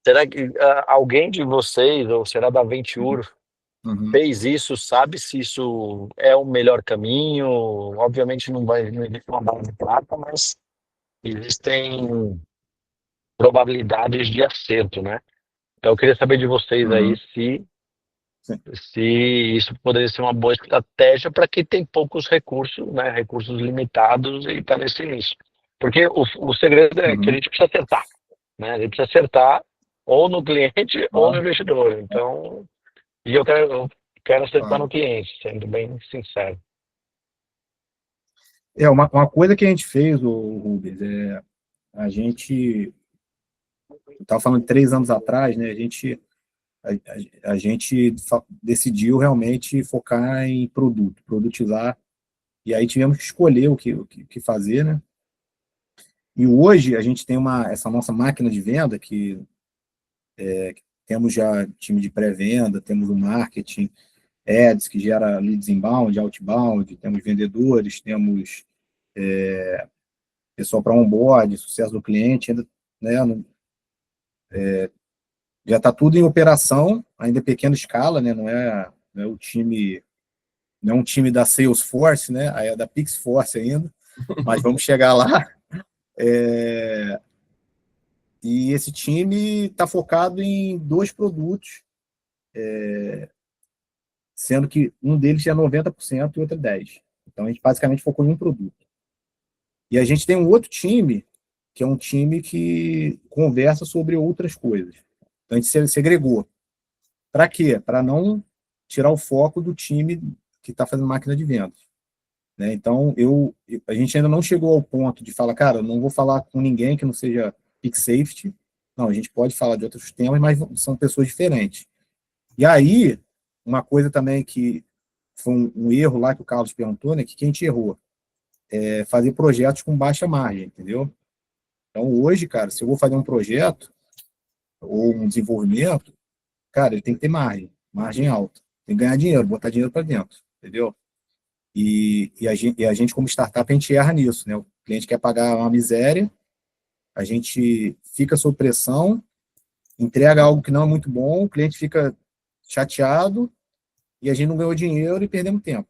Speaker 4: Será que alguém de vocês, ou será da Venture,
Speaker 2: Uhum.
Speaker 4: fez isso? Sabe se isso é o melhor caminho? Obviamente não existe uma bala de prata, mas existem probabilidades de acerto, né? Então eu queria saber de vocês aí
Speaker 2: Uhum.
Speaker 4: se
Speaker 2: Sim.
Speaker 4: isso poderia ser uma boa estratégia para quem tem poucos recursos, né? Recursos limitados e está nesse início. Porque o segredo é que a
Speaker 2: Uhum.
Speaker 4: gente precisa acertar, né? A gente precisa acertar ou no cliente ou no
Speaker 2: Claro,
Speaker 4: investidor. Então, e eu quero acertar
Speaker 2: claro.
Speaker 4: no cliente, sendo bem sincero.
Speaker 2: Uma coisa que a gente fez, o Rubens, a gente, eu estava falando de 3 anos atrás, né? A gente decidiu realmente focar em produtizar, e aí tivemos que escolher o que fazer, né? E hoje a gente tem essa nossa máquina de venda, que temos já time de pré-venda, temos o marketing, ads, que gera leads inbound, outbound, temos vendedores, temos pessoal para onboard, sucesso do cliente, ainda, né, já está tudo em operação, ainda em pequena escala, né, não é o time, não é um time da Salesforce, né, aí é da Pixforce ainda, mas vamos chegar lá. É, e esse time está focado em 2 produtos, sendo que um deles é 90% e o outro é 10%. Então, a gente basicamente focou em um produto. E a gente tem um outro time, que é um time que conversa sobre outras coisas. Então, a gente segregou. Para quê? Para não tirar o foco do time que está fazendo máquina de vendas. Né? Então, a gente ainda não chegou ao ponto de falar, cara, eu não vou falar com ninguém que não seja Pick Safety. Não, a gente pode falar de outros temas, mas são pessoas diferentes. E aí, uma coisa também que foi um erro lá que o Carlos perguntou, né, que a gente errou, é fazer projetos com baixa margem, entendeu? Então, hoje, cara, se eu vou fazer um projeto ou um desenvolvimento, cara, ele tem que ter margem alta. Tem que ganhar dinheiro, botar dinheiro para dentro, entendeu? E a gente, como startup, a gente erra nisso, né? O cliente quer pagar uma miséria, a gente fica sob pressão, entrega algo que não é muito bom, o cliente fica chateado e a gente não ganhou dinheiro e perdemos tempo.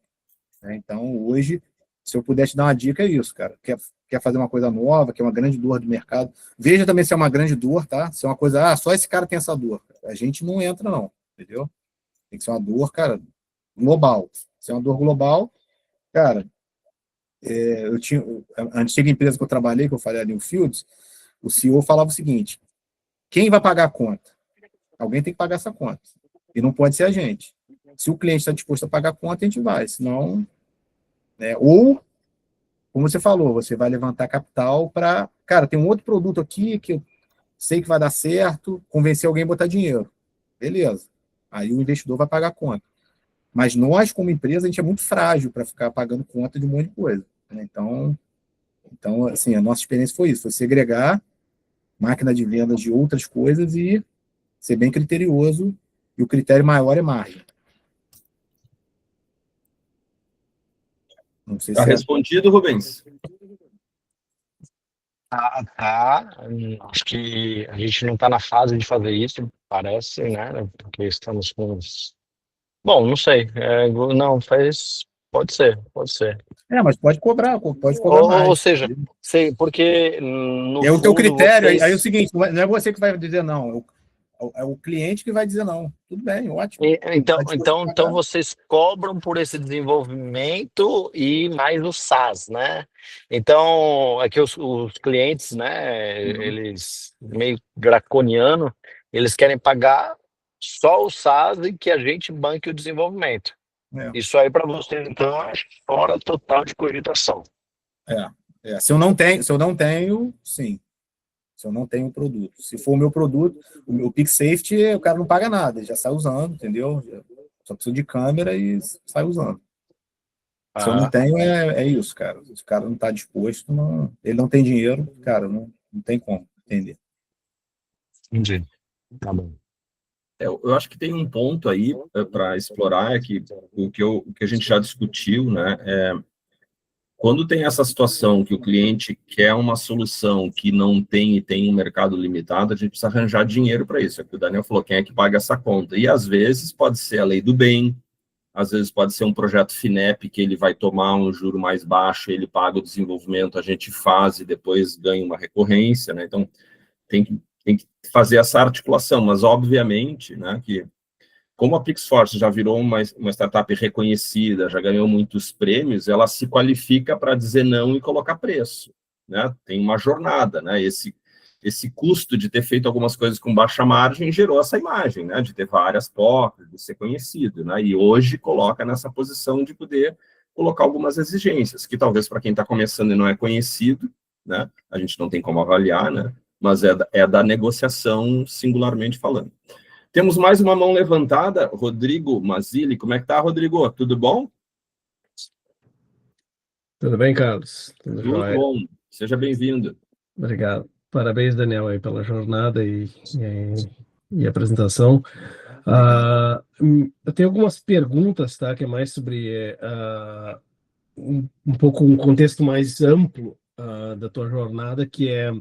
Speaker 2: Né? Então, hoje, se eu puder te dar uma dica, é isso, cara. Quer fazer uma coisa nova, que é uma grande dor do mercado. Veja também se é uma grande dor, tá? Se é uma coisa, só esse cara tem essa dor. A gente não entra, não, entendeu? Tem que ser uma dor, cara, global. Se é uma dor global, cara, eu tinha a antiga empresa que eu trabalhei, que eu falei, a New Fields, o CEO falava o seguinte: quem vai pagar a conta? Alguém tem que pagar essa conta. E não pode ser a gente. Se o cliente está disposto a pagar a conta, a gente vai. Senão, né? Ou, como você falou, você vai levantar capital para, cara, tem um outro produto aqui que eu sei que vai dar certo, convencer alguém a botar dinheiro. Beleza. Aí o investidor vai pagar a conta. Mas nós, como empresa, a gente é muito frágil para ficar pagando conta de um monte de coisa. Né? Então, assim, a nossa experiência foi isso, foi segregar máquina de vendas de outras coisas e ser bem criterioso, e o critério maior é margem. Não sei
Speaker 1: Está
Speaker 2: se é...
Speaker 1: respondido, Rubens?
Speaker 4: Tá. Acho que a gente não está na fase de fazer isso, parece, né? Porque estamos com bom, não sei. Não, pode ser, pode ser.
Speaker 2: Mas pode cobrar
Speaker 4: Ou
Speaker 2: mais.
Speaker 4: seja, sei, porque
Speaker 2: E
Speaker 4: no
Speaker 2: é o teu
Speaker 4: fundo
Speaker 2: critério, aí é o
Speaker 4: vocês.
Speaker 2: seguinte, não é você que vai dizer não, é o cliente que vai dizer não. Tudo bem, ótimo.
Speaker 4: Então,
Speaker 2: Está disposto
Speaker 4: então,
Speaker 2: a
Speaker 4: então
Speaker 2: pagar.
Speaker 4: vocês cobram por esse desenvolvimento e mais o SaaS, né? Então, é que os clientes, né,
Speaker 2: Uhum.
Speaker 4: eles meio draconiano, eles querem pagar só o SaaS e que a gente banque o desenvolvimento.
Speaker 2: É,
Speaker 4: Isso aí para vocês, então, é fora total de cogitação.
Speaker 2: Se eu não tenho, sim. Se eu não tenho o produto. Se for o meu produto, o meu Pick Safety, o cara não paga nada, ele já sai usando, entendeu? Só precisa de câmera e sai usando. Se eu não
Speaker 4: Ah,
Speaker 2: tenho, é isso, cara. Se o cara não está disposto, ele não tem dinheiro, cara, não tem como entender.
Speaker 4: entendi. Tá bom.
Speaker 1: Eu acho que tem um ponto aí para explorar, é que o que a gente já discutiu, né? Quando tem essa situação que o cliente quer uma solução que não tem e tem um mercado limitado, a gente precisa arranjar dinheiro para isso. É o que o Daniel falou, quem é que paga essa conta? E às vezes pode ser a lei do bem, às vezes pode ser um projeto FINEP que ele vai tomar um juro mais baixo, ele paga o desenvolvimento, a gente faz e depois ganha uma recorrência, né? Então tem que fazer essa articulação, mas obviamente, né, que como a Pixforce já virou uma startup reconhecida, já ganhou muitos prêmios, ela se qualifica para dizer não e colocar preço. né? Tem uma jornada, né? Esse custo de ter feito algumas coisas com baixa margem gerou essa imagem, né? De ter várias portas, de ser conhecido, né? E hoje coloca nessa posição de poder colocar algumas exigências, que talvez para quem está começando e não é conhecido, né? A gente não tem como avaliar, né? Mas é da negociação singularmente falando. Temos mais uma mão levantada, Rodrigo Mazzilli. Como é que tá, Rodrigo? Tudo bom?
Speaker 5: Tudo bem, Carlos? Tudo
Speaker 1: Tudo
Speaker 5: jóia.
Speaker 1: bom. Seja bem-vindo.
Speaker 5: Obrigado. Parabéns, Daniel, aí pela jornada e apresentação. Eu tenho algumas perguntas, tá? Que é mais sobre um pouco um contexto mais amplo da tua jornada, que é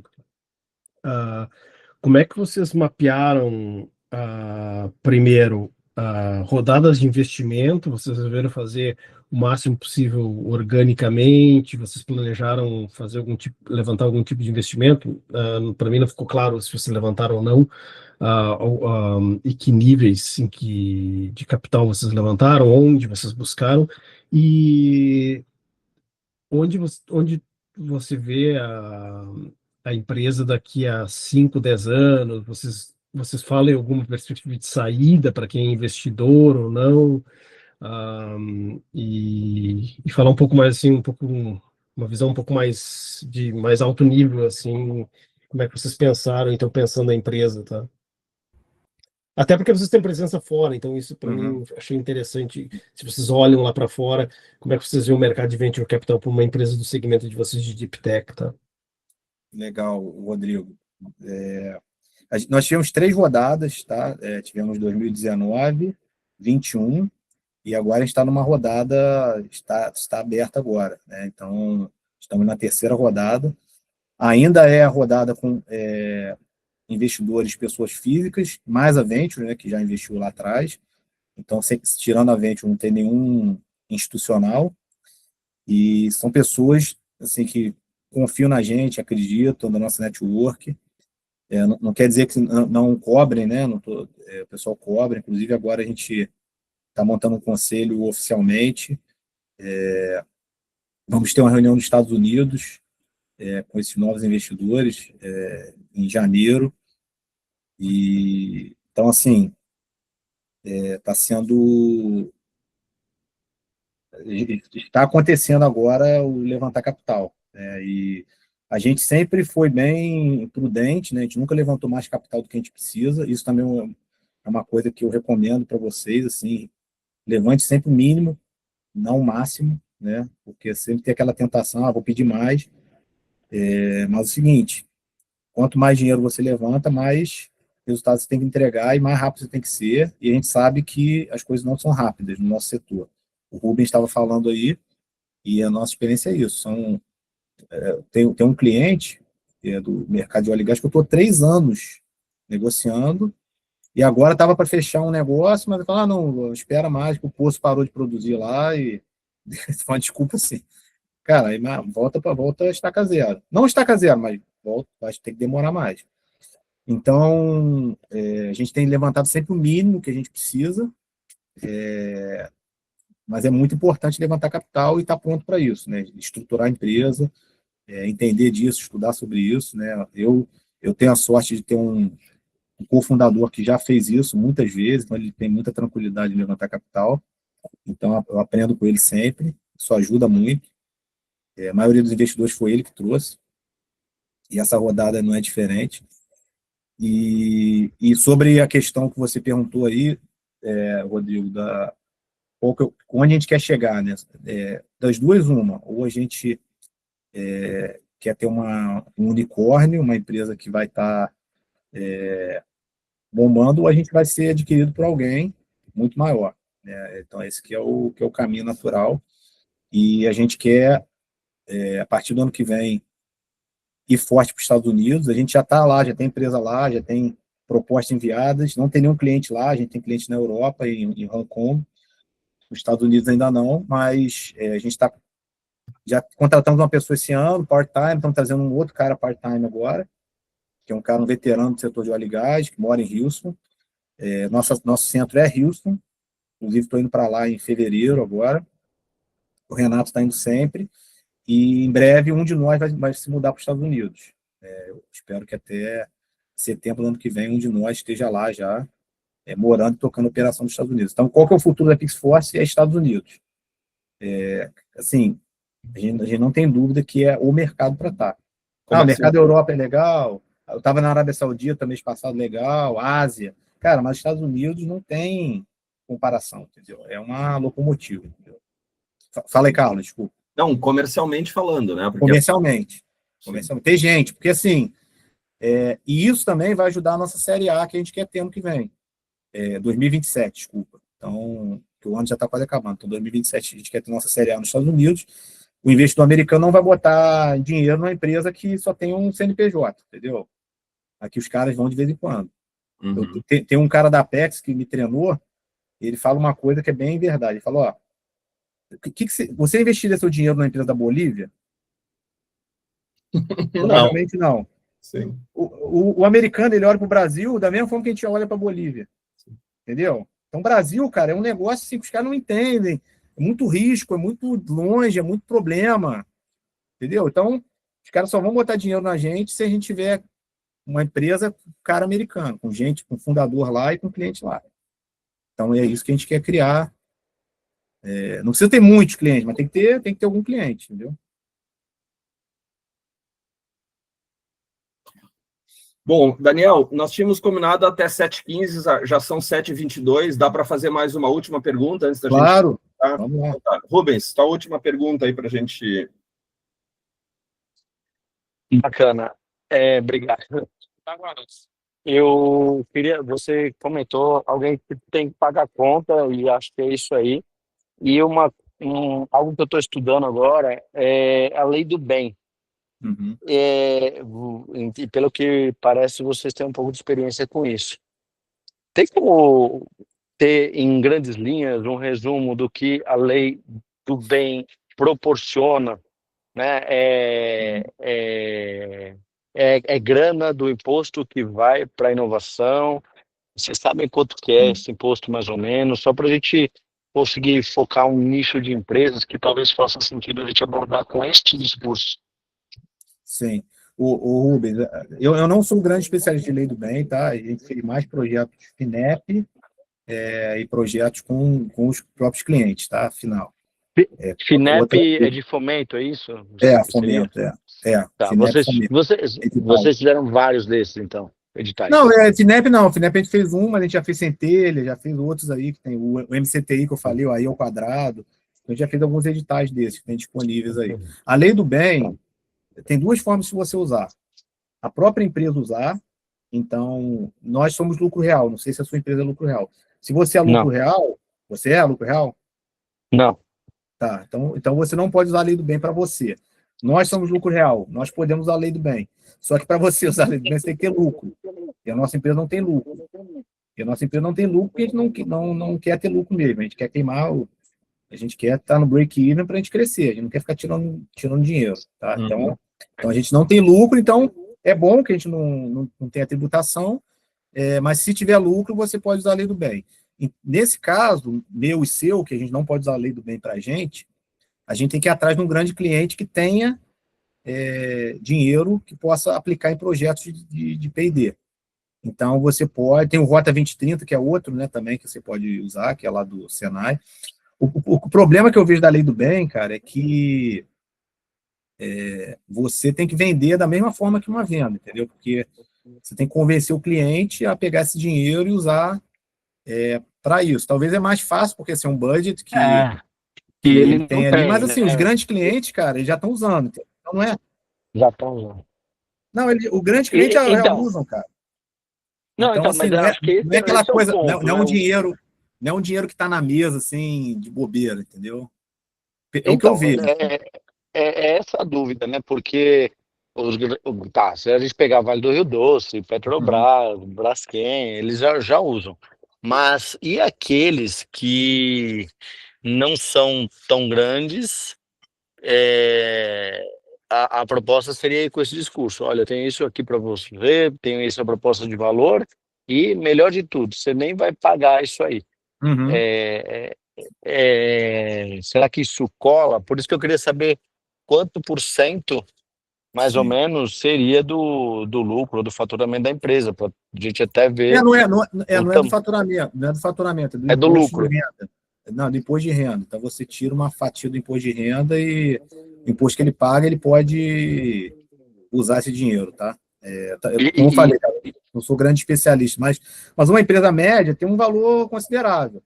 Speaker 5: como é que vocês mapearam primeiro rodadas de investimento? Vocês resolveram fazer o máximo possível organicamente? Vocês planejaram fazer levantar algum tipo de investimento? Para mim não ficou claro se vocês levantaram ou não. E que níveis de capital vocês levantaram, onde vocês buscaram e onde você vê a empresa daqui a 5, 10 anos? Vocês falam em alguma perspectiva de saída para quem é investidor ou não? E falar um pouco mais assim, uma visão um pouco mais de mais alto nível, assim, como é que vocês pensaram, então pensando na empresa, tá? Até porque vocês têm presença fora, então isso para mim achei interessante. Se vocês olham lá para fora, como é que vocês veem o mercado de venture capital para uma empresa do segmento de vocês de deep tech, tá?
Speaker 2: Legal, Rodrigo. Nós tivemos 3 rodadas, tá? Tivemos 2019, 21, e agora a gente está numa rodada, está aberta agora, né? Então, estamos na terceira rodada. Ainda é a rodada com investidores, pessoas físicas, mais a Venture, né, que já investiu lá atrás. Então, tirando a Venture, não tem nenhum institucional. E são pessoas assim, que confiam na gente, acreditam na nossa network. Não quer dizer que não cobrem, né? O pessoal cobra. Inclusive, agora a gente está montando um conselho oficialmente. Vamos ter uma reunião nos Estados Unidos com esses novos investidores em janeiro. E então, assim, está acontecendo agora o levantar capital, né? E a gente sempre foi bem prudente, né? A gente nunca levantou mais capital do que a gente precisa. Isso também é uma coisa que eu recomendo para vocês, assim, levante sempre o mínimo, não o máximo, né? Porque sempre tem aquela tentação, vou pedir mais. Mas é o seguinte, quanto mais dinheiro você levanta, mais resultados você tem que entregar e mais rápido você tem que ser. E a gente sabe que as coisas não são rápidas no nosso setor. O Rubens estava falando aí, e a nossa experiência é isso. Tem um cliente do mercado de óleo e gás que eu estou 3 anos negociando, e agora estava para fechar um negócio, mas ele falou, não, espera mais, que o poço parou de produzir lá, e foi uma desculpa assim. Cara, aí volta a estaca zero. Não estaca zero, mas volta, acho que tem que demorar mais. Então, a gente tem levantado sempre o mínimo que a gente precisa, mas é muito importante levantar capital e estar pronto para isso, né? Estruturar a empresa, entender disso, estudar sobre isso, né? Eu tenho a sorte de ter um cofundador que já fez isso muitas vezes, então ele tem muita tranquilidade em levantar capital, então eu aprendo com ele sempre, isso ajuda muito. A maioria dos investidores foi ele que trouxe, e essa rodada não é diferente. E sobre a questão que você perguntou aí, Rodrigo, onde a gente quer chegar, né? Das duas, uma, ou a gente quer ter um unicórnio, uma empresa que vai estar bombando, ou a gente vai ser adquirido por alguém muito maior, né? Então, esse que é o caminho natural, e a gente quer, a partir do ano que vem, ir forte para os Estados Unidos. A gente já está lá, já tem empresa lá, já tem propostas enviadas, não tem nenhum cliente lá, a gente tem cliente na Europa, em Hong Kong, nos Estados Unidos ainda não, mas a gente já contratamos uma pessoa esse ano, part-time, estamos trazendo um outro cara part-time agora, que é um veterano do setor de óleo e gás, que mora em Houston. Nosso centro é Houston, inclusive estou indo para lá em fevereiro agora. O Renato está indo sempre. e em breve um de nós vai se mudar para os Estados Unidos. Eu espero que até setembro do ano que vem um de nós esteja lá já, morando e tocando operação nos Estados Unidos. Então, qual que é o futuro da PixForce? É Estados Unidos. Assim, a gente não tem dúvida que é o mercado para estar. O mercado da Europa é legal, eu estava na Arábia Saudita mês passado, legal, Ásia. Cara, mas Estados Unidos não tem comparação, entendeu? É uma locomotiva, entendeu? Fala aí, Carlos, desculpa.
Speaker 1: Não, comercialmente falando, né? Porque...
Speaker 2: Comercialmente. Tem gente, porque assim, e isso também vai ajudar a nossa Série A que a gente quer ter ano que vem. 2027, desculpa. Então, que o ano já está quase acabando. Então, 2027 a gente quer ter nossa Série A nos Estados Unidos. O investidor americano não vai botar dinheiro numa empresa que só tem um CNPJ, entendeu? Aqui os caras vão de vez em quando.
Speaker 1: Uhum.
Speaker 2: Tem um cara da Apex que me treinou, ele fala uma coisa que é bem verdade. Ele falou, você investiria seu dinheiro na empresa da Bolívia? Provavelmente não.
Speaker 1: Sim.
Speaker 2: O americano, ele olha para o Brasil da mesma forma que a gente olha para a Bolívia. Sim. Entendeu? Então, o Brasil, cara, é um negócio assim que os caras não entendem. É muito risco, é muito longe, é muito problema. Entendeu? Então, os caras só vão botar dinheiro na gente se a gente tiver uma empresa com cara americano, com gente, com fundador lá e com cliente lá. Então, é isso que a gente quer criar. Não precisa ter muitos clientes, mas tem que ter algum cliente, entendeu?
Speaker 1: Bom, Daniel, nós tínhamos combinado até 7h15, já são 7h22, dá para fazer mais uma última pergunta antes da gente...
Speaker 2: Claro, vamos lá.
Speaker 1: Tá. Rubens, tua última pergunta aí para a gente...
Speaker 4: Bacana, obrigado. Eu queria, você comentou, alguém que tem que pagar a conta, e acho que é isso aí, e algo que eu estou estudando agora é a lei do bem.
Speaker 2: Uhum.
Speaker 4: E pelo que parece, vocês têm um pouco de experiência com isso. Tem como ter, em grandes linhas, um resumo do que a lei do bem proporciona, né? É grana do imposto que vai para a inovação. Vocês sabem quanto que é esse imposto, mais ou menos, só para a gente conseguir focar um nicho de empresas que talvez faça sentido a gente abordar com este discurso.
Speaker 2: Sim. O Rubens, eu não sou um grande especialista de lei do bem, tá? A gente fez mais projetos FINEP e projetos com os próprios clientes, tá? Afinal.
Speaker 4: FINEP é de fomento, é isso?
Speaker 2: Fomento,
Speaker 4: Tá,
Speaker 2: FINEP,
Speaker 4: vocês fizeram vários desses, então, editais.
Speaker 2: Não, FINEP não. FINEP a gente fez um, mas a gente já fez Centelha, já fez outros aí, que tem o MCTI que eu falei, o AI ao quadrado. A gente já fez alguns editais desses que tem disponíveis aí. A lei do bem tem duas formas de você usar. A própria empresa usar, então, nós somos lucro real, não sei se a sua empresa é lucro real. Se você é lucro real, você é lucro real?
Speaker 4: Não.
Speaker 2: Tá, então você não pode usar a lei do bem para você. Nós somos lucro real, nós podemos usar a lei do bem. Só que para você usar a lei do bem, você tem que ter lucro. E a nossa empresa não tem lucro. E a nossa empresa não tem lucro porque a gente não quer ter lucro mesmo. A gente quer queimar a gente quer estar no break-even para a gente crescer. A gente não quer ficar tirando dinheiro. Tá? Então, a gente não tem lucro, então é bom que a gente não tenha tributação, mas se tiver lucro, você pode usar a lei do bem. E nesse caso, meu e seu, que a gente não pode usar a lei do bem para a gente tem que ir atrás de um grande cliente que tenha dinheiro que possa aplicar em projetos de P&D. Então, você tem o Rota 2030, que é outro, né, também, que você pode usar, que é lá do Senai. O problema que eu vejo da lei do bem, cara, é que você tem que vender da mesma forma que uma venda, entendeu? Porque você tem que convencer o cliente a pegar esse dinheiro e usar para isso. Talvez é mais fácil, porque assim, é um budget que ele tem ali, mas assim, os grandes clientes, cara, eles já estão usando, então não é...
Speaker 4: Já estão usando.
Speaker 2: Não, o grande cliente já usam, cara. Então, assim, não é aquela coisa, não é um dinheiro, não é um dinheiro que está na mesa, assim, de bobeira, entendeu? É o que eu vejo.
Speaker 4: É essa a dúvida, né? Porque se a gente pegar Vale do Rio Doce, Petrobras, Braskem, eles já usam. Mas e aqueles que não são tão grandes? A proposta seria com esse discurso: olha, tem isso aqui para você, tenho essa proposta de valor, e melhor de tudo, você nem vai pagar isso aí. Será que isso cola? Por isso que eu queria saber quanto por cento, mais ou
Speaker 2: Sim.
Speaker 4: menos, seria do lucro, do faturamento da empresa, para a gente até ver.
Speaker 2: Não é
Speaker 4: Então,
Speaker 2: do faturamento, não é do faturamento, é do
Speaker 4: é do
Speaker 2: imposto de
Speaker 4: lucro.
Speaker 2: renda. Não, do imposto de renda. Então você tira uma fatia do imposto de renda e o imposto que ele paga, ele pode usar esse dinheiro, tá? Como eu falei, cara, não sou grande especialista, mas uma empresa média tem um valor considerável,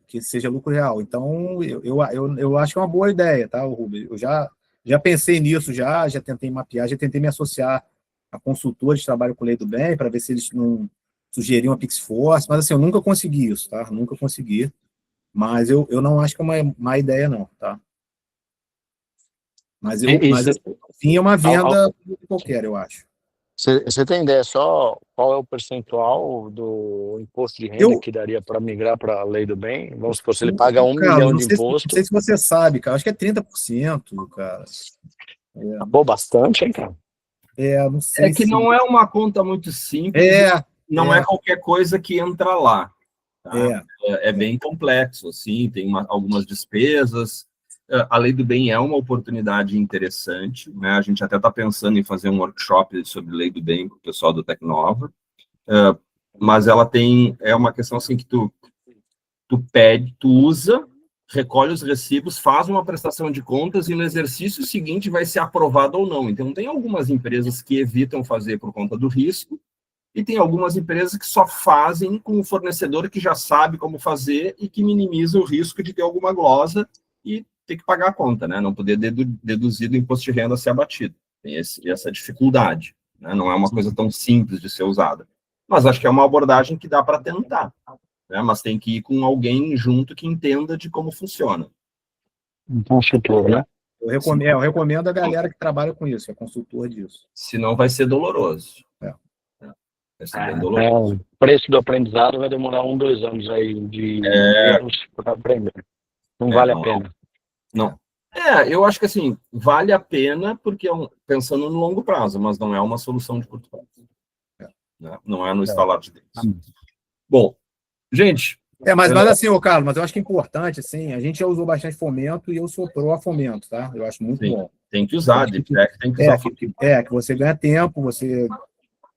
Speaker 2: que seja lucro real. Então, eu acho que é uma boa ideia, tá, Rubens? Eu já pensei nisso, já tentei mapear, já tentei me associar a consultores que trabalham com lei do bem, para ver se eles não sugeriam a PixForce, mas assim, eu nunca consegui isso, tá? Nunca consegui. Mas eu não acho que é uma má ideia, não, tá? Mas enfim, é uma venda qualquer, eu acho.
Speaker 4: Você tem ideia só qual é o percentual do imposto de renda que daria para migrar para a lei do bem? Vamos supor, se ele paga 1 milhão de imposto.
Speaker 2: Não sei se você sabe, cara. Acho que é 30%, cara.
Speaker 4: Pô, bastante, hein, cara?
Speaker 2: Não sei.
Speaker 1: É que não é uma conta muito simples. Não é qualquer coisa que entra lá. Tá? É bem complexo, assim, tem algumas despesas. A lei do bem é uma oportunidade interessante, né? A gente até está pensando em fazer um workshop sobre lei do bem com o pessoal do Tecnova, mas ela é uma questão assim que tu usa, recolhe os recibos, faz uma prestação de contas e no exercício seguinte vai ser aprovado ou não. Então tem algumas empresas que evitam fazer por conta do risco, e tem algumas empresas que só fazem com o fornecedor que já sabe como fazer e que minimiza o risco de ter alguma glosa e ter que pagar a conta, né? Não poder deduzir do imposto de renda a ser abatido. Tem essa dificuldade, né? Não é uma coisa tão simples de ser usada. Mas acho que é uma abordagem que dá para tentar, né? Mas tem que ir com alguém junto que entenda de como funciona.
Speaker 4: Um consultor, né?
Speaker 2: Eu recomendo a galera que trabalha com isso, é consultor disso.
Speaker 1: Senão vai ser doloroso. Vai ser bem doloroso.
Speaker 4: O preço do aprendizado vai demorar 1, 2 anos aí de erros para aprender. Não vale a pena.
Speaker 1: Não. Eu acho que assim, vale a pena porque pensando no longo prazo, mas não é uma solução de curto prazo. Né? Não é no instalar de dedos. Bom, gente...
Speaker 2: mas assim, Carlos, mas eu acho que é importante, assim, a gente já usou bastante fomento e eu sou pró-fomento, tá? Eu acho muito bom.
Speaker 1: Tem que usar, tem que usar.
Speaker 2: Que você ganha tempo,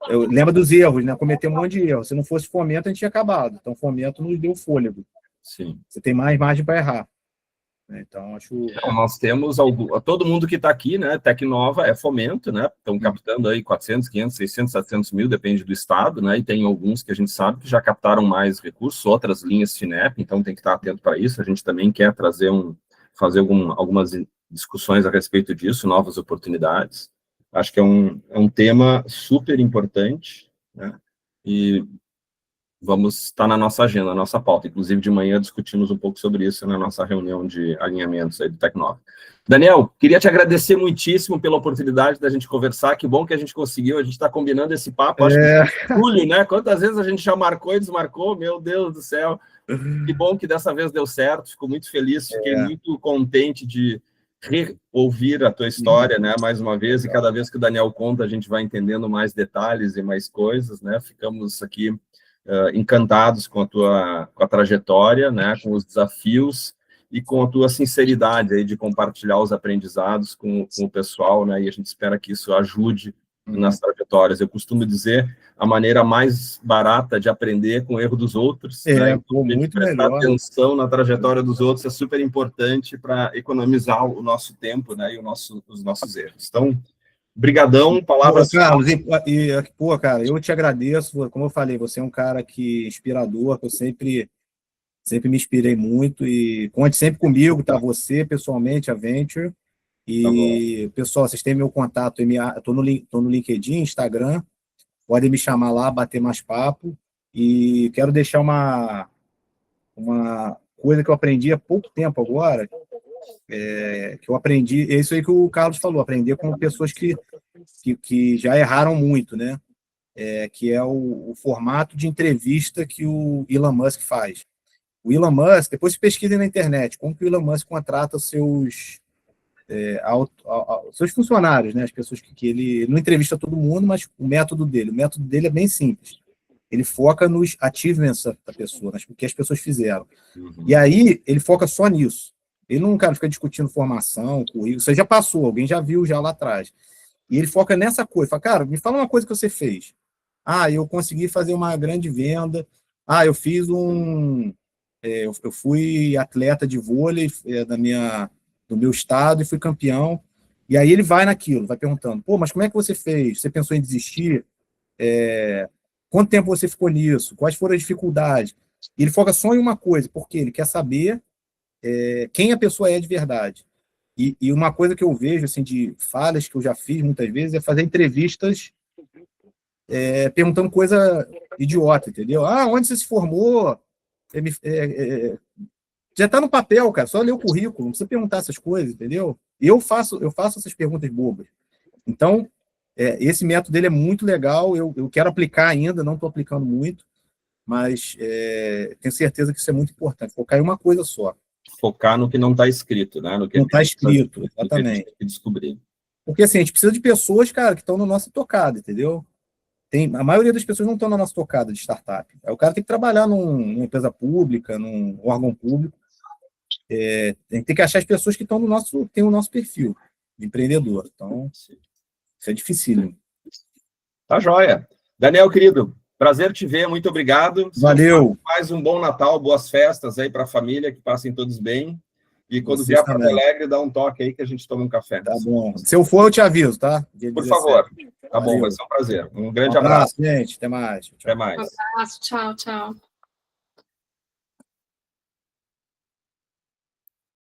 Speaker 2: eu lembro dos erros, né? Cometeu um monte de erros. Se não fosse fomento, a gente tinha acabado. Então, fomento nos deu fôlego.
Speaker 1: Sim.
Speaker 2: Você tem mais margem para errar. Então, acho...
Speaker 1: nós temos todo mundo que está aqui, né? Tecnova é fomento, né? Estão captando aí 400, 500, 600, 700 mil, depende do estado, né? E tem alguns que a gente sabe que já captaram mais recursos, outras linhas FINEP, então tem que estar atento para isso. A gente também quer fazer algumas discussões a respeito disso, novas oportunidades. Acho que é um tema super importante, né? E vamos estar na nossa agenda, na nossa pauta. Inclusive, de manhã discutimos um pouco sobre isso na nossa reunião de alinhamentos aí do Tecnova. Daniel, queria te agradecer muitíssimo pela oportunidade da gente conversar. Que bom que a gente conseguiu, a gente está combinando esse papo, acho que julho, né? Quantas vezes a gente já marcou e desmarcou? Meu Deus do céu. Que bom que dessa vez deu certo, fico muito feliz, fiquei muito contente de ouvir a tua história, né, mais uma vez, e cada vez que o Daniel conta, a gente vai entendendo mais detalhes e mais coisas, né, ficamos aqui encantados com a trajetória, né, com os desafios e com a tua sinceridade aí de compartilhar os aprendizados com o pessoal, né, e a gente espera que isso ajude nas trajetórias. Eu costumo dizer, a maneira mais barata de aprender com o erro dos outros, né? Então,
Speaker 2: muito
Speaker 1: prestar
Speaker 2: melhor.
Speaker 1: atenção na trajetória dos outros é super importante para economizar o nosso tempo, né, e os nossos erros. Então, brigadão, palavras...
Speaker 2: Carlos, cara, eu te agradeço, como eu falei, você é um cara inspirador, que eu sempre me inspirei muito, e conte sempre comigo, tá? Você, pessoalmente, a Venture, e, pessoal, vocês têm meu contato, eu tô no LinkedIn, Instagram, podem me chamar lá, bater mais papo, e quero deixar uma coisa que eu aprendi há pouco tempo agora, que eu aprendi, é isso aí que o Carlos falou, aprender com pessoas que já erraram muito, né? Que é o formato de entrevista que o Elon Musk faz. O Elon Musk, depois se pesquisem na internet, como que o Elon Musk contrata os seus funcionários, né? As pessoas que ele não entrevista todo mundo, mas o método dele é bem simples. Ele foca nos achievements da pessoa, no que as pessoas fizeram. E aí, ele foca só nisso. Ele não, cara, fica discutindo formação, currículo, você já passou, alguém já viu já lá atrás. E ele foca nessa coisa, fala, cara, me fala uma coisa que você fez. Ah, eu consegui fazer uma grande venda. Ah, eu fiz eu fui atleta de vôlei do meu estado e fui campeão. E aí ele vai naquilo, vai perguntando, pô, mas como é que você fez? Você pensou em desistir? Quanto tempo você ficou nisso? Quais foram as dificuldades? E ele foca só em uma coisa, porque ele quer saber quem a pessoa é de verdade. E uma coisa que eu vejo, assim, de falhas que eu já fiz muitas vezes, é fazer entrevistas perguntando coisa idiota, entendeu? Ah, onde você se formou? Já está no papel, cara, só ler o currículo, não precisa perguntar essas coisas, entendeu? E eu faço essas perguntas bobas. Então, esse método dele é muito legal, eu quero aplicar ainda, não estou aplicando muito, mas tenho certeza que isso é muito importante, focar em uma coisa só.
Speaker 1: Focar no que não está escrito, né? No que
Speaker 2: não está escrito, exatamente.
Speaker 1: No que a gente tem que descobrir.
Speaker 2: Porque, assim, a gente precisa de pessoas, cara, que estão na nossa tocada, entendeu? A maioria das pessoas não estão na nossa tocada de startup. O cara tem que trabalhar numa empresa pública, num órgão público. Tem que achar as pessoas que têm o nosso perfil de empreendedor. Então, isso é dificílimo.
Speaker 1: Tá joia. Daniel, querido, prazer te ver, muito obrigado.
Speaker 2: Valeu.
Speaker 1: Mais um bom Natal, boas festas aí para a família, que passem todos bem. E quando vier para Porto Alegre, dá um toque aí que a gente toma um café.
Speaker 2: Tá bom. Se eu for, eu te aviso, tá?
Speaker 1: Por favor. Tá bom, vai ser um prazer. Um grande abraço.
Speaker 2: Gente. Até mais.
Speaker 1: Até mais.
Speaker 6: Um abraço, tchau, tchau.